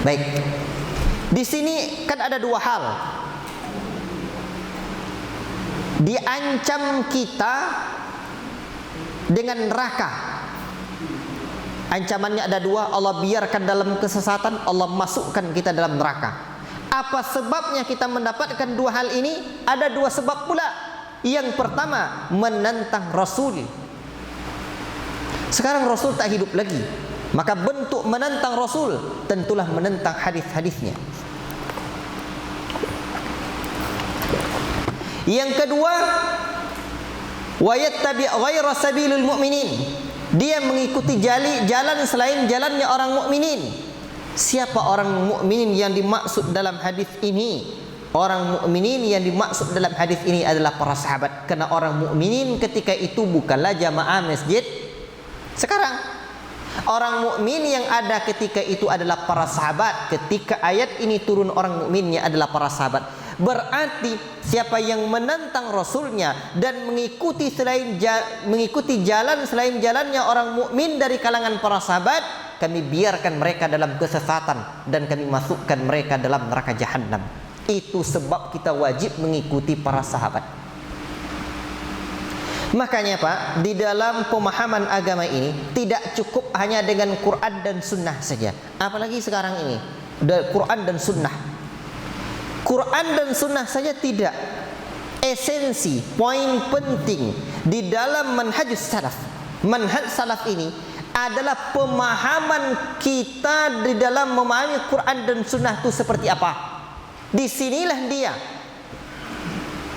Speaker 1: Baik. Di sini kan ada dua hal. Diancam kita dengan neraka. Ancamannya ada dua. Allah biarkan dalam kesesatan, Allah masukkan kita dalam neraka. Apa sebabnya kita mendapatkan dua hal ini? Ada dua sebab pula. Yang pertama, menentang Rasul. Sekarang Rasul tak hidup lagi, maka bentuk menentang Rasul tentulah menentang hadis-hadisnya. Yang kedua, wa yattabi' ghayra sabilil mu'minin, dia mengikuti jalan selain jalannya orang mukminin. Siapa orang mukminin yang dimaksud dalam hadis ini? Orang mukminin yang dimaksud dalam hadis ini adalah para sahabat. Karena orang mukminin ketika itu bukanlah jamaah masjid sekarang. Orang mukmin yang ada ketika itu adalah para sahabat. Ketika ayat ini turun, orang mukminnya adalah para sahabat. Berarti siapa yang menentang Rasulnya dan mengikuti jalan selain jalannya orang mukmin dari kalangan para sahabat, kami biarkan mereka dalam kesesatan dan kami masukkan mereka dalam neraka jahanam. Itu sebab kita wajib mengikuti para sahabat. Makanya Pak, di dalam pemahaman agama ini tidak cukup hanya dengan Quran dan Sunnah saja. Apalagi sekarang ini, Quran dan Sunnah. Quran dan Sunnah saja tidak. Esensi, poin penting di dalam manhajus salaf. Manhaj salaf ini adalah pemahaman kita di dalam memahami Quran dan Sunnah itu seperti apa.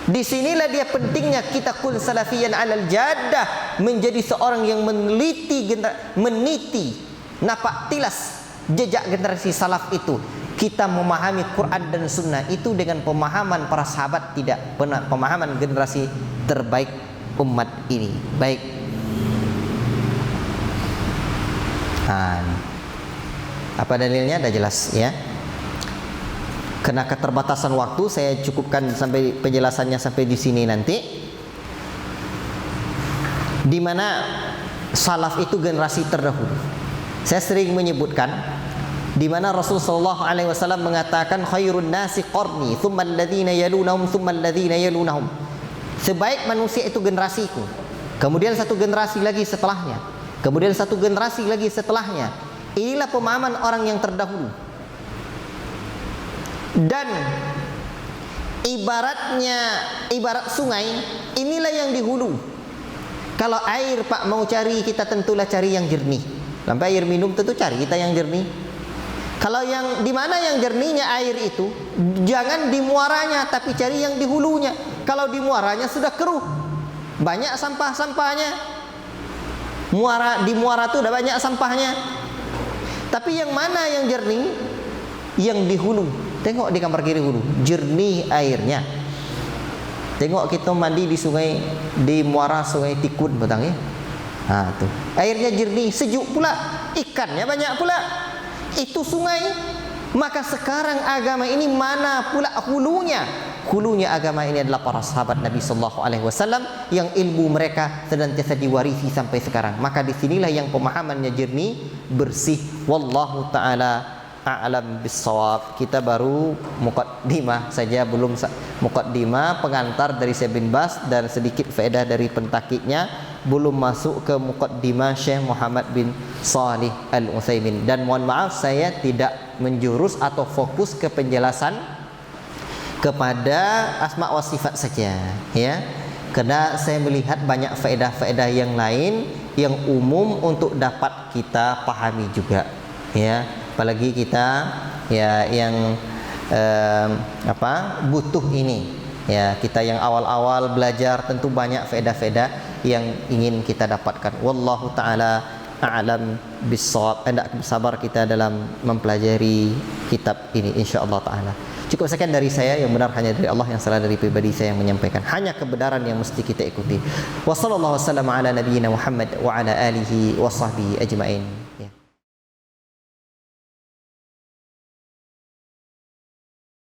Speaker 1: Disinilah dia pentingnya kita kun salafiyan alal jaddah, menjadi seorang yang meniti napak tilas jejak generasi salaf itu. Kita memahami Quran dan Sunnah itu dengan pemahaman para sahabat, tidak benar pemahaman generasi terbaik umat ini. Baik. Apa dalilnya? Dah jelas ya. Karena keterbatasan waktu, saya cukupkan sampai penjelasannya sampai di sini nanti. Di mana salaf itu generasi terdahulu. Saya sering menyebutkan di mana Rasulullah SAW mengatakan khairun nasi qarni, thumma alladhina yalunahum, thumma alladhina yalunahum. Sebaik manusia itu generasiku. Kemudian satu generasi lagi setelahnya. Kemudian satu generasi lagi setelahnya. Inilah pemahaman orang yang terdahulu. Dan ibarat sungai, inilah yang di hulu. Kalau air Pak mau cari, kita tentulah cari yang jernih. Sampai air minum tentu cari kita yang jernih. Kalau yang di mana yang jernihnya air itu, jangan di muaranya, tapi cari yang di hulunya. Kalau di muaranya sudah keruh, banyak sampah-sampahnya. Di muara itu udah banyak sampahnya. Tapi yang mana yang jernih? Yang di hulu. Tengok di kamar kiri hulu, jernih airnya. Tengok kita mandi di sungai, di muara sungai Tikun batang ya. Tuh. Airnya jernih, sejuk pula. Ikannya banyak pula. Itu sungai. Maka sekarang agama ini mana pula hulunya? Hulunya agama ini adalah para sahabat Nabi sallallahu alaihi wasallam yang ilmu mereka senantiasa diwarisi sampai sekarang. Maka disinilah yang pemahamannya jernih, bersih. Wallahu taala a'lam bissawab. Kita baru muqaddimah saja, belum muqaddimah pengantar dari Syekh bin Baz dan sedikit faedah dari pentakiknya, belum masuk ke muqaddimah Syekh Muhammad bin Shalih Al-Utsaimin. Dan mohon maaf saya tidak menjurus atau fokus ke penjelasan kepada asma wa sifat saja ya. Karena saya melihat banyak faedah-faedah yang lain yang umum untuk dapat kita pahami juga ya. Apalagi kita ya yang butuh ini ya, kita yang awal-awal belajar tentu banyak faedah-faedah yang ingin kita dapatkan. Wallahu taala a'lam bissawab. Hendak sabar kita dalam mempelajari kitab ini insyaallah taala. Cukup sekian dari saya, yang benar hanya dari Allah, yang salah dari pribadi saya yang menyampaikan. Hanya kebenaran yang mesti kita ikuti. Wassallallahu wasallam ala nabiyyina Muhammad wa ala alihi wa sahbihi ajmain.